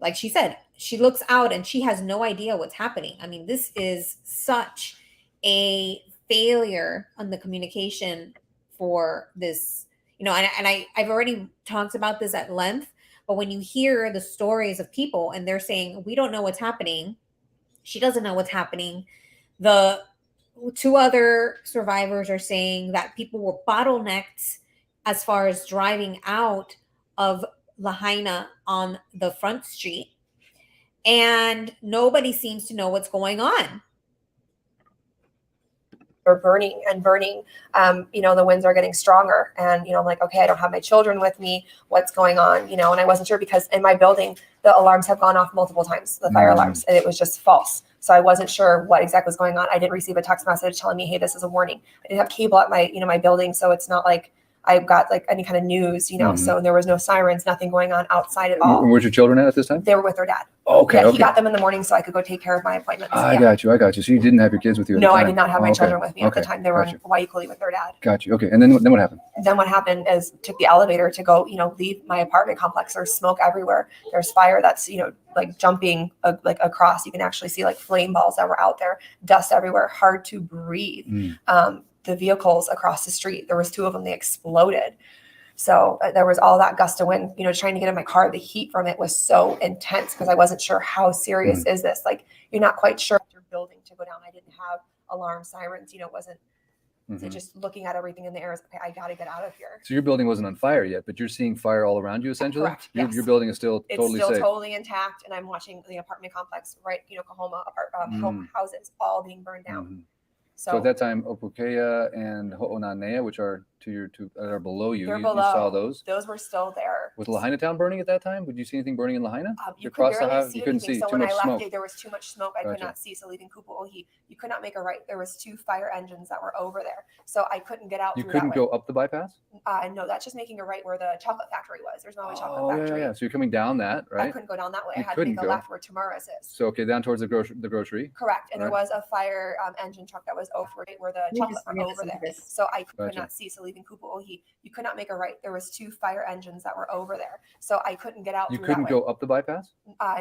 Like she said, she looks out and she has no idea what's happening. I mean, this is such a failure on the communication for this, I've already talked about this at length, but when you hear the stories of people and they're saying, we don't know what's happening, she doesn't know what's happening. The 2 other survivors are saying that people were bottlenecked as far as driving out of Lahaina on the front street, and nobody seems to know what's going on. burning and burning. The winds are getting stronger, and I'm like, okay, I don't have my children with me. What's going on? And I wasn't sure because in my building the alarms have gone off multiple times, the fire alarms, and it was just false. So I wasn't sure what exactly was going on. I didn't receive a text message telling me, hey, this is a warning. I didn't have cable at my my building, so it's not like I got like any kind of news, so there was no sirens, nothing going on outside at all. Where's your children at this time? They were with their dad. Okay. Yeah, he got them in the morning so I could go take care of my appointments. I got you. So you didn't have your kids with you at the No, time? I did not have my Okay. children with me at the Okay. time. They were Gotcha. in Waikuli with their dad. Got you. Okay. And then what happened? Then what happened is took the elevator to go, leave my apartment complex. There's smoke everywhere. There's fire that's, like jumping like across. You can actually see like flame balls that were out there, dust everywhere, hard to breathe. The vehicles across the street, there was 2 of them, they exploded. So there was all that gust of wind, trying to get in my car. The heat from it was so intense because I wasn't sure how serious is this. Like, you're not quite sure if your building to go down. I didn't have alarm sirens, it wasn't just looking at everything in the air. Okay, I got to get out of here. So your building wasn't on fire yet, but you're seeing fire all around you essentially? Correct, yes. Your building is still It's totally still safe. totally intact, and I'm watching the apartment complex, right? Kahoma home houses all being burned down. So at that time, Opukea and Ho'onanea, which are that are below you, you saw those. Those were still there. Was Lahaina town burning at that time? Would you see anything burning in Lahaina? You could barely see anything. So too when much I left, smoke. there was too much smoke. I could not see. So leaving Kupu'ohi, you could not make a right. There was 2 fire engines that were over there. So I couldn't get out. You through couldn't that go way. up the bypass? No, that's just making a right where the chocolate factory was. There's no chocolate factory. Yeah. So you're coming down that, right? I couldn't go down that way. You I had to couldn't make a go. left where Tamara's is. So down towards the grocery. Correct. And there Right. was a fire engine truck that was over it where the chocolate were over there. So I could not see. So leaving Kupu'ohi, you could not make a right. There was 2 fire engines that were over there. So I couldn't get out. You through couldn't that way. go up the bypass?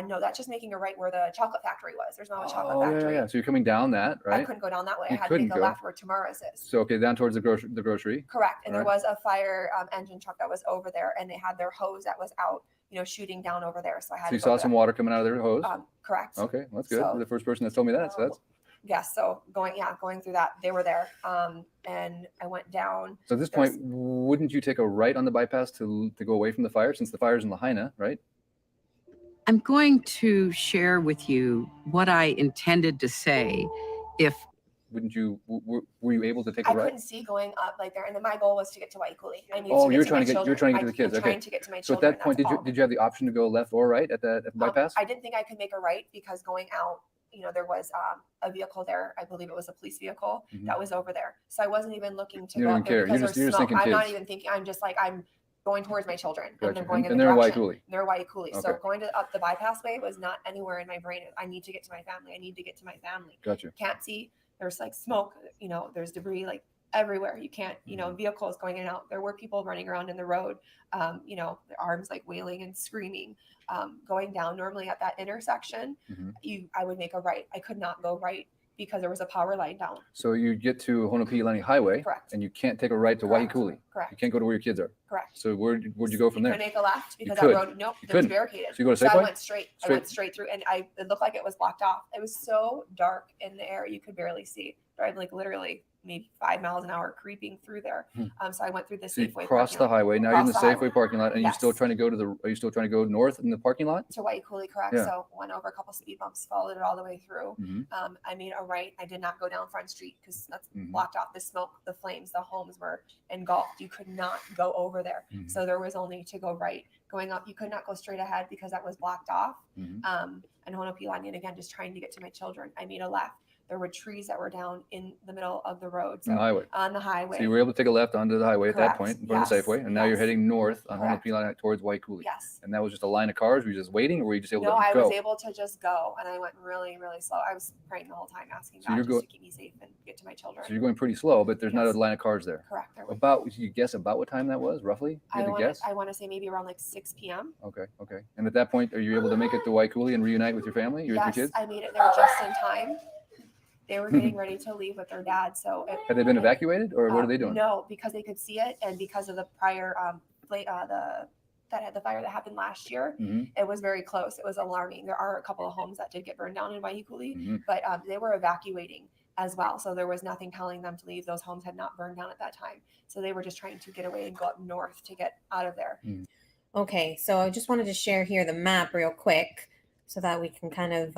No, that's just making a right where the chocolate factory was. There's no chocolate factory. Yeah. So you're coming down that, right? I couldn't go down that way. You I had to make couldn't a go. left where Tamara's is. So down towards the grocery. Correct. And there Right. was a fire engine truck that was over there, and they had their hose that was out, shooting down over there. So I had So to you go saw to some that. water coming out of their hose? Correct. Okay, that's good. So- You're the first person that's told me that. So that's Yes. So going through that, they were there. And I went down. so at this There's- point, wouldn't you take a right on the bypass to go away from the fire since the fire's in Lahaina, right? I'm going to share with you what I intended to say. If Wouldn't you? Were you able to take a I right? couldn't see going up like there, and then my goal was to get to Waikuli. I needed Oh, to you're get trying to to my get children. to the kids. I'm Okay. trying to get to my So at children. that point, that's did all. you have the option to go left or right at the bypass? I didn't think I could make a right because going out, there was a vehicle there. I believe it was a police vehicle that was over there. So I wasn't even looking to You go don't up there even care. because You're there's just smoke. thinking I'm not kids. even thinking. I'm just like I'm going towards my children, Gotcha. and they're going in And the they're in direction. Waikuli. They're Waikuli. So Okay. going up the bypass way was not anywhere in my brain. I need to get to my family. I need to get to my family. Gotcha. Can't see. There's like smoke. There's debris like everywhere. You can't. Vehicles going in and out. There were people running around in the road. Their arms like wailing and screaming. Going down normally at that intersection, I would make a right. I could not go right because there was a power line down. So you get to Honopi'ilani Highway, Correct. and you can't take a right to Correct. Waikuli. Correct. You can't go to where your kids are. Correct. So where'd you go from You there? could make a left because could. that road. Nope, You it was couldn't. barricaded. So you go to I Safeway? went straight. I Straight. went straight through, and it looked like it was blocked off. It was so dark in the air, you could barely see. Driving like literally maybe 5 miles an hour, creeping through there. So I went through the So you Safeway. cross the parking lot. highway. Now you're in the Cross the Safeway highway. parking lot, and you're still Yes. trying to go to Are you still trying to go north in the parking lot? To Waikuli, correct? Yeah. So went over a couple speed bumps, followed it all the way through. I made a right. I did not go down Front Street because that's blocked off. The smoke, the flames, the homes were engulfed. You could not go over there. So there was only to go right. Going up, you could not go straight ahead because that was blocked off. And Honopi'ilani, and again, just trying to get to my children. I made a left. There were trees that were down in the middle of the road. So On the highway. On the highway. So you were able to take a left onto the highway at that Correct. point in front of the Yes. Safeway, and now you're Yes. heading north on Correct. Honopi'ilani towards Waikuli. Yes. And that was just a line of cars. Were you just waiting, or were you just able No, to I go? was able to just go, and I went really, really slow. I was praying the whole time, asking So God you're just go- to keep me safe and get to my children. So you're going pretty slow, but there's not Yes. a line of cars there. Correct. There was. About, you guess about what time that was, roughly? You had to guess? I want to say maybe around like 6 p.m. Okay. And at that point, are you able to make it to Waikuli and reunite with your family, with your Yes, kids? I made it there just in time. They were getting ready to leave with their dad. So Have they been evacuated, or what are they doing? No, because they could see it, and because of the prior the fire that happened last year, it was very close. It was alarming. There are a couple of homes that did get burned down in Waikuli, but they were evacuating as well. So there was nothing telling them to leave. Those homes had not burned down at that time. So they were just trying to get away and go up north to get out of there. Okay, so I just wanted to share here the map real quick so that we can kind of,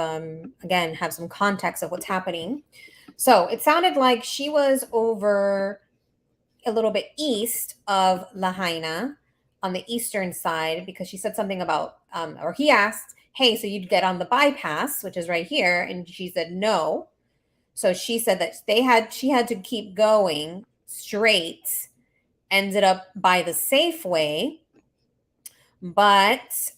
again, have some context of what's happening. So it sounded like she was over a little bit east of Lahaina on the eastern side, because she said something about, or he asked, hey, so you'd get on the bypass, which is right here. And she said no. So she said that she had to keep going straight, ended up by the Safeway. But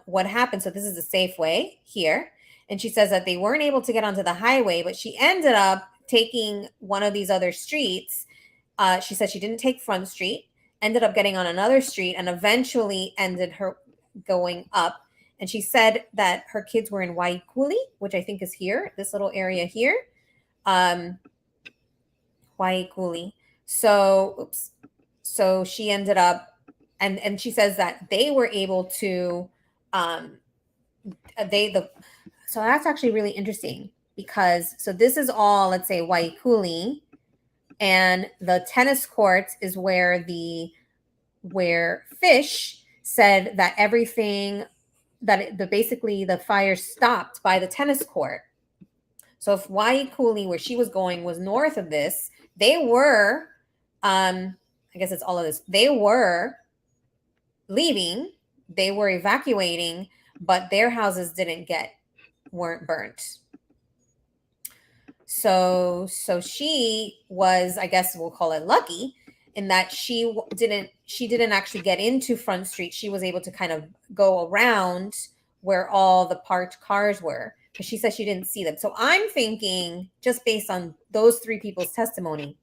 what happened? So this is the Safeway here. And she says that they weren't able to get onto the highway, but she ended up taking one of these other streets. She said she didn't take Front Street, ended up getting on another street, and eventually ended her going up. And she said that her kids were in Waikuli, which I think is here, this little area here. Waikuli. So, oops. So she ended up, and she says that they were able to, so that's actually really interesting, because so this is all, let's say, Waikuli, and the tennis courts is where Fish said that everything basically the fire stopped by the tennis court. So if Waikuli, where she was going, was north of this, they were, I guess it's all of this, they were leaving, they were evacuating, but their houses weren't burnt. So she was, I guess we'll call it lucky, in that she didn't actually get into Front Street. She was able to kind of go around where all the parked cars were, because she said she didn't see them. So I'm thinking, just based on those three people's testimony,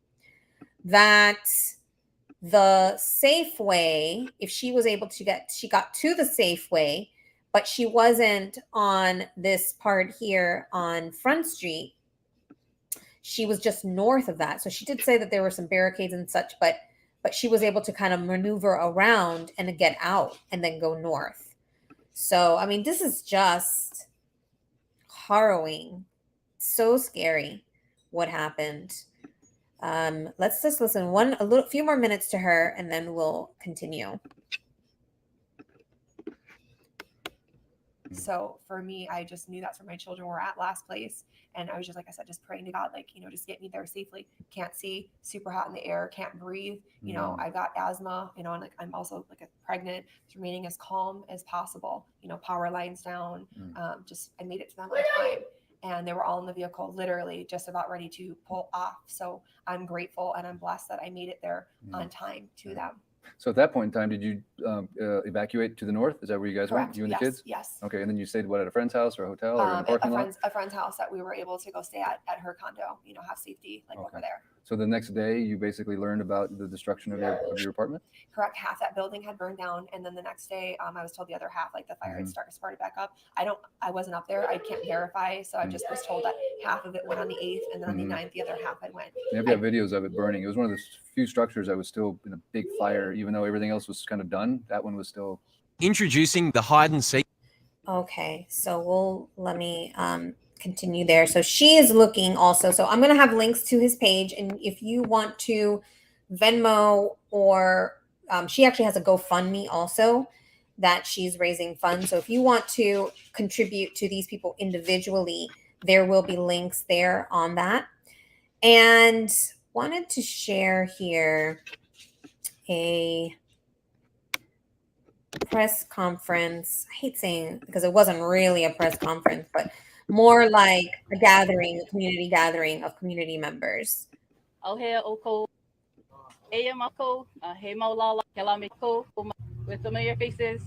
that the Safeway, if she was able to she got to the Safeway, but she wasn't on this part here on Front Street. She was just north of that. So she did say that there were some barricades and such, but she was able to kind of maneuver around and get out and then go north. So, I mean, this is just harrowing. So scary what happened. Let's just listen few more minutes to her, and then we'll continue. So for me, I just knew that's where my children were at last place. And I was just, like I said, just praying to God, like, just get me there safely. Can't see, super hot in the air, can't breathe. I got asthma, and like, I'm also like pregnant, just remaining as calm as possible, power lines down. I made it to them on time. And they were all in the vehicle, literally just about ready to pull off. So I'm grateful and I'm blessed that I made it there on time to them. So at that point in time, did you evacuate to the north? Is that where you guys Correct. went? You and Yes, the kids? yes. Okay, and then you stayed at a friend's house or a hotel or in a parking lot? A friend's house that we were able to go stay at her condo. Have safety over there. So the next day, you basically learned about the destruction of your apartment? Correct. Half that building had burned down, and then the next day, I was told the other half, like the fire had started back up. I wasn't up there. I can't verify, so I just was told that half of it went on the 8th, and then on the 9th, the other half had went. Yeah, we have videos of it burning. It was one of the few structures that was still in a big fire, even though everything else was kind of done. That one was still. Introducing the hide and seek. Okay, so let me continue there. So she is looking also. So I'm going to have links to his page, and if you want to Venmo, or she actually has a GoFundMe also that she's raising funds. So if you want to contribute to these people individually, there will be links there on that. And wanted to share here a press conference. I hate saying, because it wasn't really a press conference, but more like a community gathering of community members. With familiar faces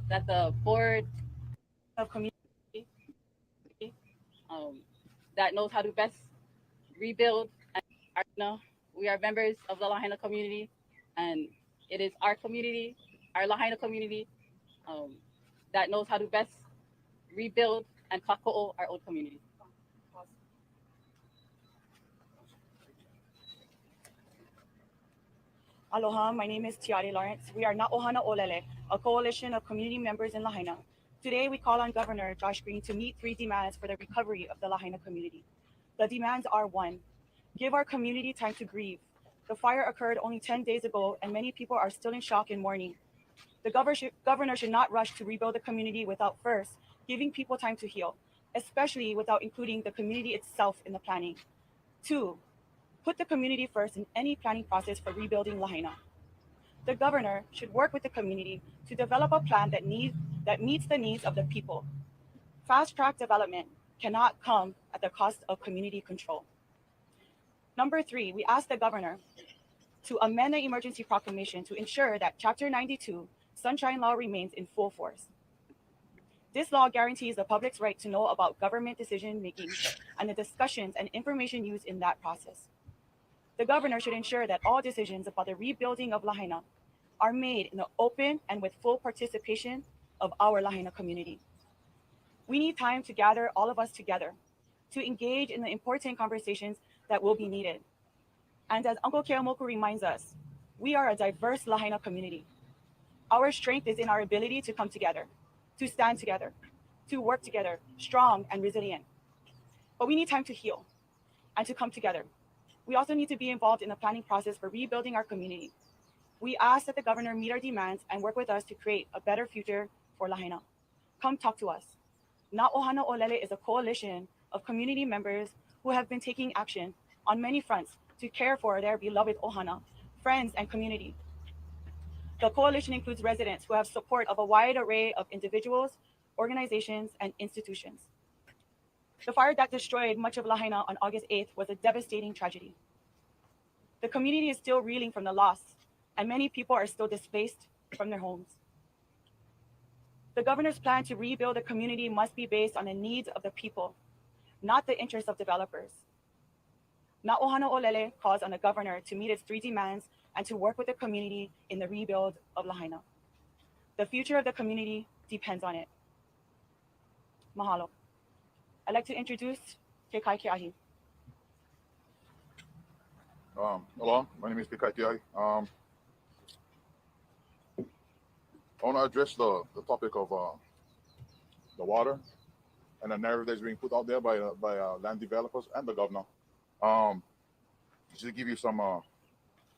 that the board of community that knows how to best rebuild. We are members of the Lahaina community, and it is our community, our Lahaina community, that knows how to best rebuild and kako'o our old community. Aloha, my name is Tiare Lawrence. We are Na'ohana Olele, a coalition of community members in Lahaina. Today, we call on Governor Josh Green to meet 3 demands for the recovery of the Lahaina community. The demands are: 1, give our community time to grieve. The fire occurred only 10 days ago, and many people are still in shock and mourning. The governor should not rush to rebuild the community without first giving people time to heal, especially without including the community itself in the planning. 2, put the community first in any planning process for rebuilding Lahaina. The governor should work with the community to develop a plan that meets the needs of the people. Fast-track development cannot come at the cost of community control. Number 3, we ask the governor to amend the emergency proclamation to ensure that Chapter 92 Sunshine Law remains in full force. This law guarantees the public's right to know about government decision-making and the discussions and information used in that process. The governor should ensure that all decisions about the rebuilding of Lahaina are made in the open and with full participation of our Lahaina community. We need time to gather all of us together to engage in the important conversations that will be needed. And as Uncle Keamoku reminds us, we are a diverse Lahaina community. Our strength is in our ability to come together, to stand together, to work together, strong and resilient. But we need time to heal and to come together. We also need to be involved in the planning process for rebuilding our community. We ask that the governor meet our demands and work with us to create a better future for Lahaina. Come talk to us. Na Ohana Olele is a coalition of community members who have been taking action on many fronts to care for their beloved Ohana, friends, and community. The coalition includes residents who have support of a wide array of individuals, organizations, and institutions. The fire that destroyed much of Lahaina on August 8th was a devastating tragedy. The community is still reeling from the loss, and many people are still displaced from their homes. The governor's plan to rebuild the community must be based on the needs of the people, not the interests of developers. Na Ohana Olele calls on the governor to meet its 3 demands and to work with the community in the rebuild of Lahaina. The future of the community depends on it. Mahalo. I'd like to introduce Kekai Keahi. Hello, my name is Kekai Keahi. I want to address the topic of the water and the narrative that's being put out there by land developers and the governor. Just to give you some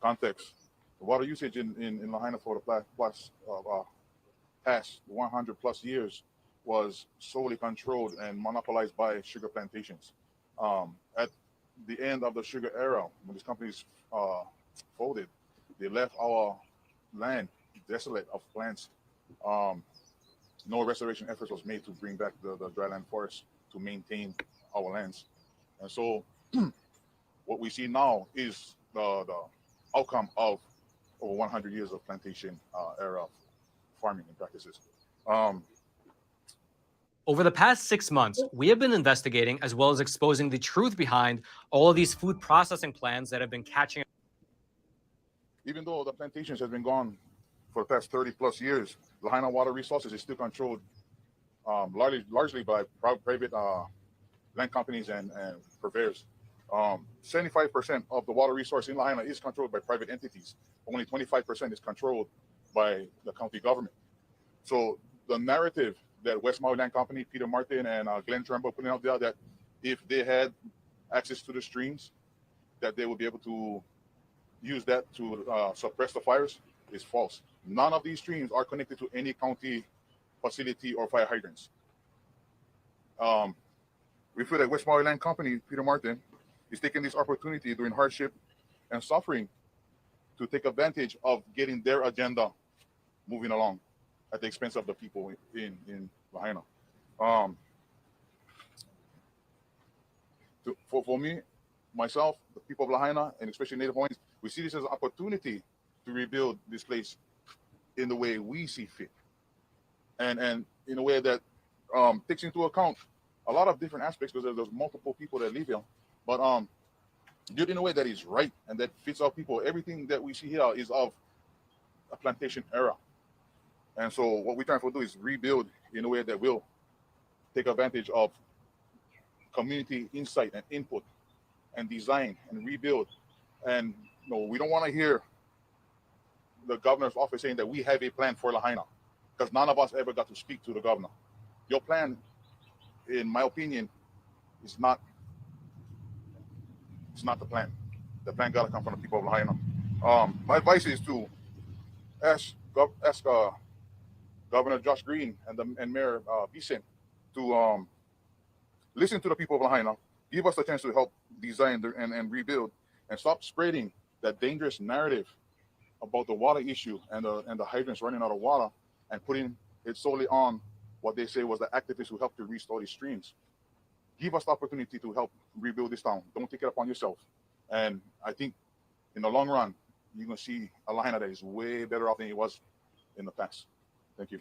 context, the water usage in Lahaina for the past 100 plus years was solely controlled and monopolized by sugar plantations. At the end of the sugar era, when these companies folded, they left our land desolate of plants. No restoration efforts was made to bring back the dryland forest to maintain our lands. And so what we see now is the outcome of over 100 years of plantation era farming and practices. Over the past 6 months, we have been investigating as well as exposing the truth behind all of these food processing plants that have been catching. Even though the plantations have been gone for the past 30 plus years, Lahaina water resources is still controlled largely by private land companies and purveyors. 75% of the water resource in Lahaina is controlled by private entities. Only 25% is controlled by the county government. So the narrative that West Maui Land Company, Peter Martin and Glenn Trumbull putting out there that if they had access to the streams, that they would be able to use that to suppress the fires is false. None of these streams are connected to any county facility or fire hydrants. We feel that West Maui Land Company, Peter Martin, is taking this opportunity during hardship and suffering to take advantage of getting their agenda moving along at the expense of the people in Lahaina. For me, myself, the people of Lahaina, and especially Native Hawaiians, we see this as an opportunity to rebuild this place in the way we see fit, and in a way that takes into account a lot of different aspects, because there's multiple people that live here, but do it in a way that is right and that fits our people. Everything that we see here is of a plantation era. And so what we're trying to do is rebuild in a way that will take advantage of community insight and input and design and rebuild. And we don't want to hear the governor's office saying that we have a plan for Lahaina, because none of us ever got to speak to the governor. Your plan, in my opinion, is not the plan. The plan got to come from the people of Lahaina. My advice is to ask Governor Josh Green and Mayor Beeson to listen to the people of Lahaina Give us a chance to help design and rebuild, and stop spreading that dangerous narrative about the water issue and the hydrants running out of water, and putting it solely on what they say was the activists who helped to restore these streams. Give us the opportunity to help rebuild this town. Don't take it upon yourself. And I think in the long run, you're going to see a Lahaina that is way better off than it was in the past. Thank you.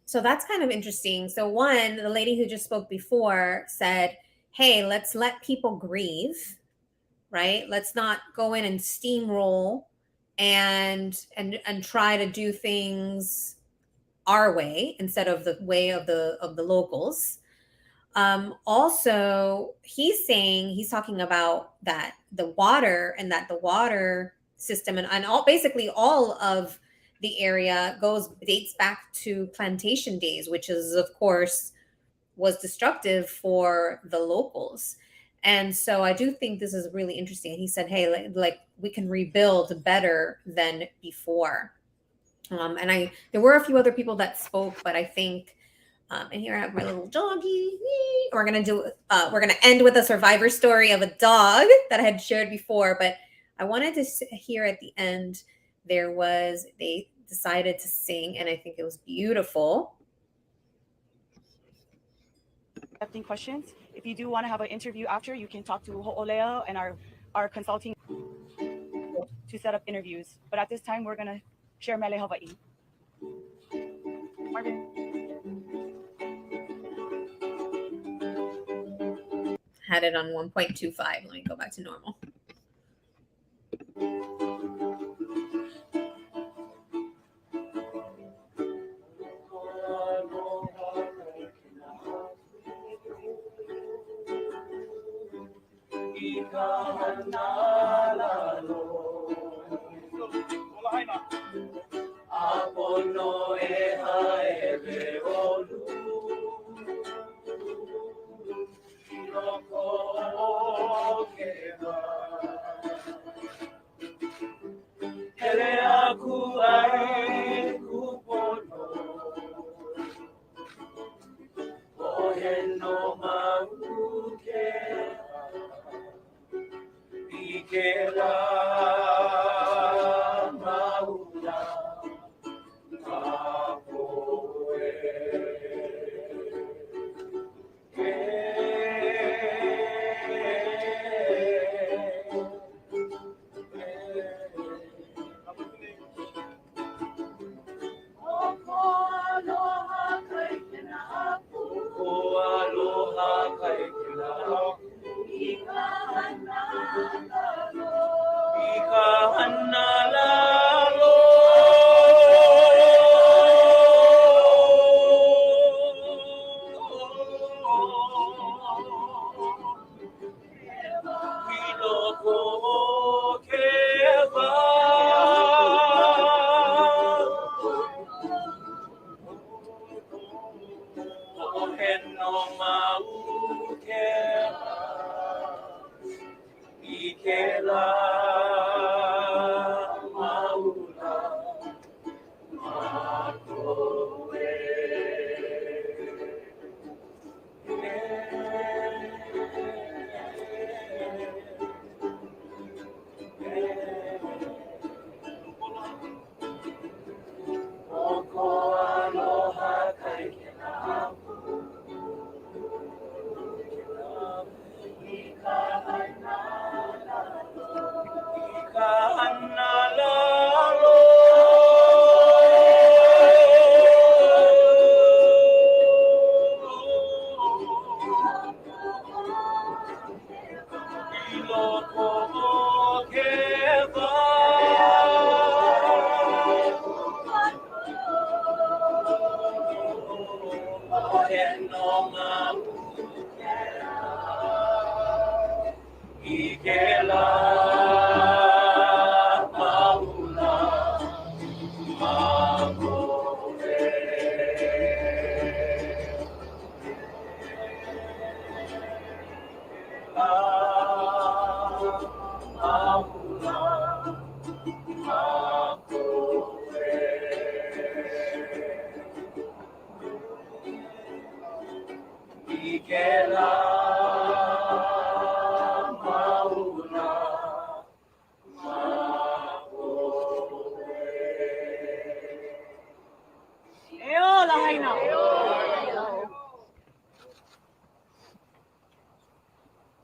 So that's kind of interesting. So one, the lady who just spoke before said, hey, let's let people grieve, right? Let's not go in and steamroll and try to do things our way instead of the way of the locals. Also, he's talking about that the water system and basically all of the area dates back to plantation days, which is of course was destructive for the locals. And so I do think this is really interesting. He said, hey, like we can rebuild better than before. And there were a few other people that spoke, but I think, and here I have my little doggy. We're gonna end with a survivor story of a dog that I had shared before, but I wanted to hear at the end, they decided to sing, and I think it was beautiful. Accepting questions. If you do want to have an interview after, you can talk to Ho'olea and our consulting to set up interviews. But at this time, we're going to share Mele Hawaii. Marvin. Had it on 1.25. Let me go back to normal.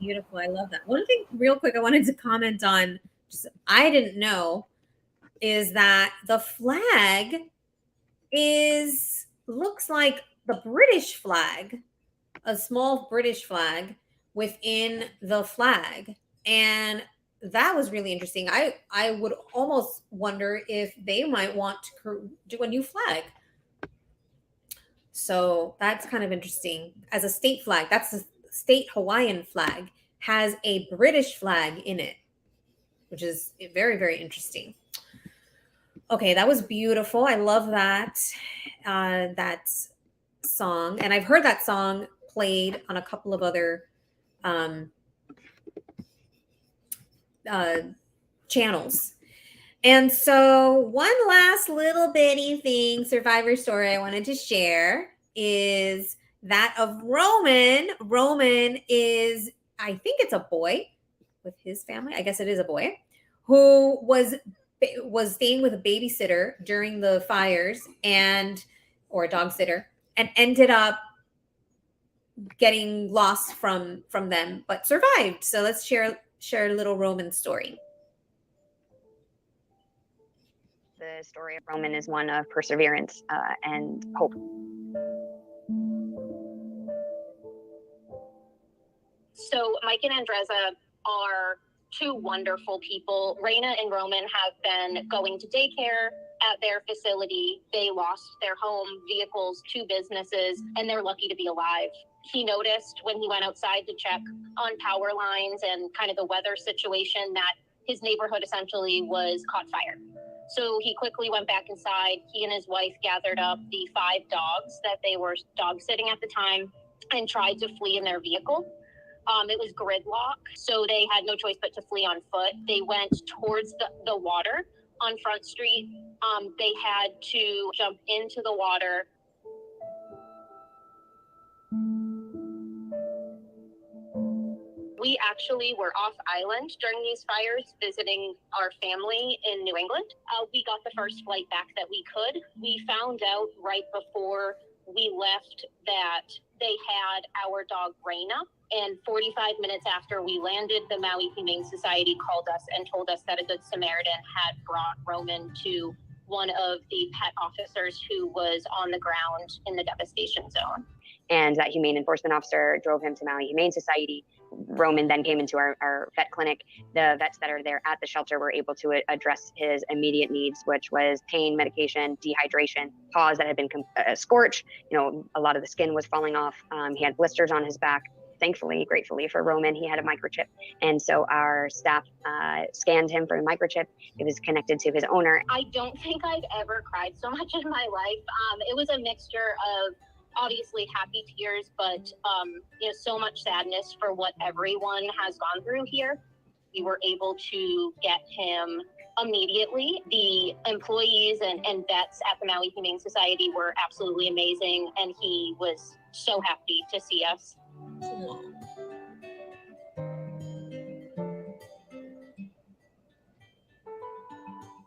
beautiful. I love that. One thing, real quick, I wanted to comment on. I didn't know is that the flag looks like the British flag, a small British flag within the flag, and that was really interesting. I would almost wonder if they might want to do a new flag. So that's kind of interesting. As a state flag, that's the state Hawaiian flag has a British flag in it, which is very, very interesting. Okay, that was beautiful. I love that that song, and I've heard that song played on a couple of other channels. And so, one last little bitty thing, survivor story I wanted to share is that of Roman. Roman is, I think it's a boy with his family. I guess it is a boy who was staying with a babysitter during the fires or a dog sitter, and ended up getting lost from them, but survived. So let's share a little Roman story. The story of Roman is one of perseverance and hope. So Mike and Andreza are two wonderful people. Raina and Roman have been going to daycare at their facility. They lost their home, vehicles, 2 businesses, and they're lucky to be alive. He noticed when he went outside to check on power lines and kind of the weather situation that his neighborhood essentially was caught fire. So he quickly went back inside. He and his wife gathered up the 5 dogs that they were dog sitting at the time and tried to flee in their vehicle. It was gridlock, so they had no choice but to flee on foot. They went towards the water on Front Street. They had to jump into the water. We actually were off island during these fires visiting our family in New England. We got the first flight back that we could. We found out right before we left that they had our dog Raina, and 45 minutes after we landed, the Maui Humane Society called us and told us that a Good Samaritan had brought Roman to one of the pet officers who was on the ground in the devastation zone. And that humane enforcement officer drove him to Maui Humane Society. Roman then came into our vet clinic. The vets that are there at the shelter were able to address his immediate needs, which was pain, medication, dehydration, paws that had been scorched. You know, a lot of the skin was falling off. He had blisters on his back. Thankfully, gratefully for Roman, he had a microchip. And so our staff scanned him for the microchip. It was connected to his owner. I don't think I've ever cried so much in my life. It was a mixture of obviously happy tears, but you know, so much sadness for what everyone has gone through here. We were able to get him immediately. The employees and vets at the Maui Humane Society were absolutely amazing, and he was so happy to see us.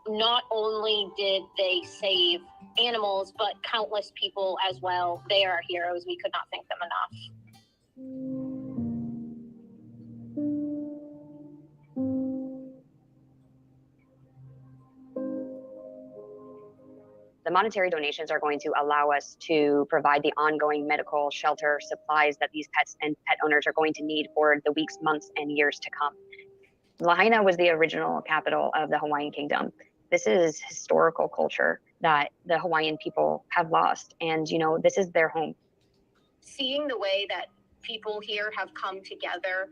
Not only did they save animals, but countless people as well. They are heroes. We could not thank them enough. The monetary donations are going to allow us to provide the ongoing medical shelter supplies that these pets and pet owners are going to need for the weeks, months, and years to come. Lahaina was the original capital of the Hawaiian Kingdom. This is historical culture that the Hawaiian people have lost. And, you know, this is their home. Seeing the way that people here have come together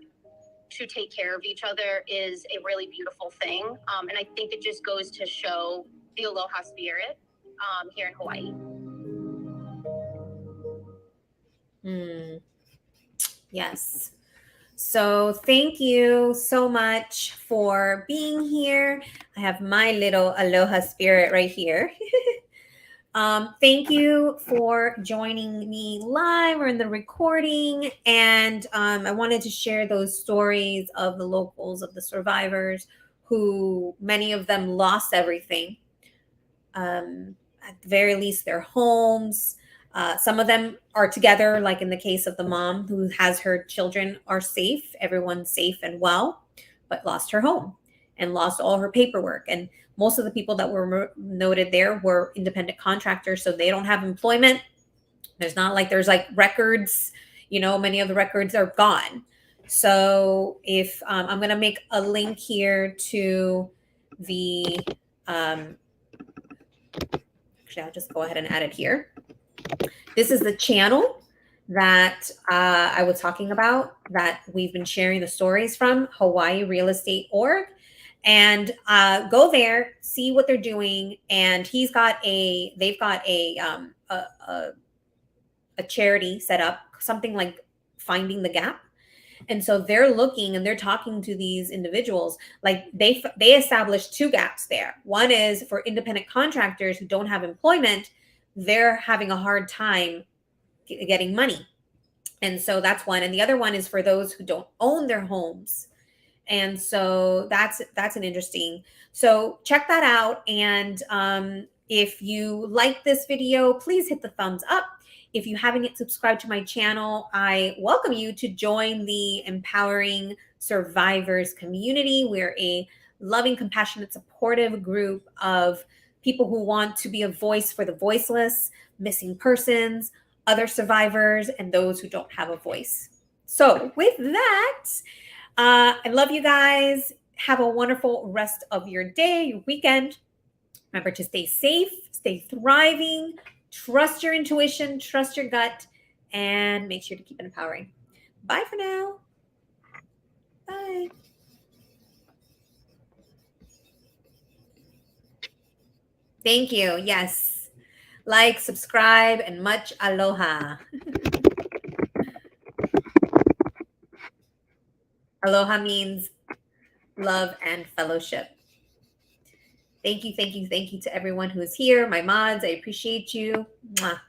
to take care of each other is a really beautiful thing. And I think it just goes to show the Aloha spirit here in Hawaii. Yes. So thank you so much for being here. I have my little Aloha spirit right here. Thank you for joining me live or in the recording. And I wanted to share those stories of the locals, of the survivors, who many of them lost everything. At the very least, their homes. Some of them are together, like in the case of the mom who has her children are safe, everyone's safe and well, but lost her home and lost all her paperwork. And most of the people that were noted there were independent contractors, so they don't have employment. There's not like there's like records, you know, many of the records are gone. So if I'm going to make a link here to the, actually, I'll just go ahead and add it here. This is the channel that I was talking about that we've been sharing the stories from, Hawaii Real Estate Org. And go there, see what they're doing. And they've got a charity set up, something like Finding the Gap. And so they're looking and they're talking to these individuals. Like they established 2 gaps there. One is for independent contractors who don't have employment. They're having a hard time getting money. And so that's one. And the other one is for those who don't own their homes. And so that's an interesting. So check that out. And if you like this video, please hit the thumbs up. If you haven't yet subscribed to my channel, I welcome you to join the Empowering Survivors community. We're a loving, compassionate, supportive group of people who want to be a voice for the voiceless, missing persons, other survivors, and those who don't have a voice. So with that, I love you guys. Have a wonderful rest of your day, your weekend. Remember to stay safe, stay thriving, trust your intuition, trust your gut, and make sure to keep it empowering. Bye for now. Bye. Thank you. Yes. Like, subscribe, and much aloha. Aloha means love and fellowship. Thank you, thank you, thank you to everyone who is here. My mods, I appreciate you. Mwah.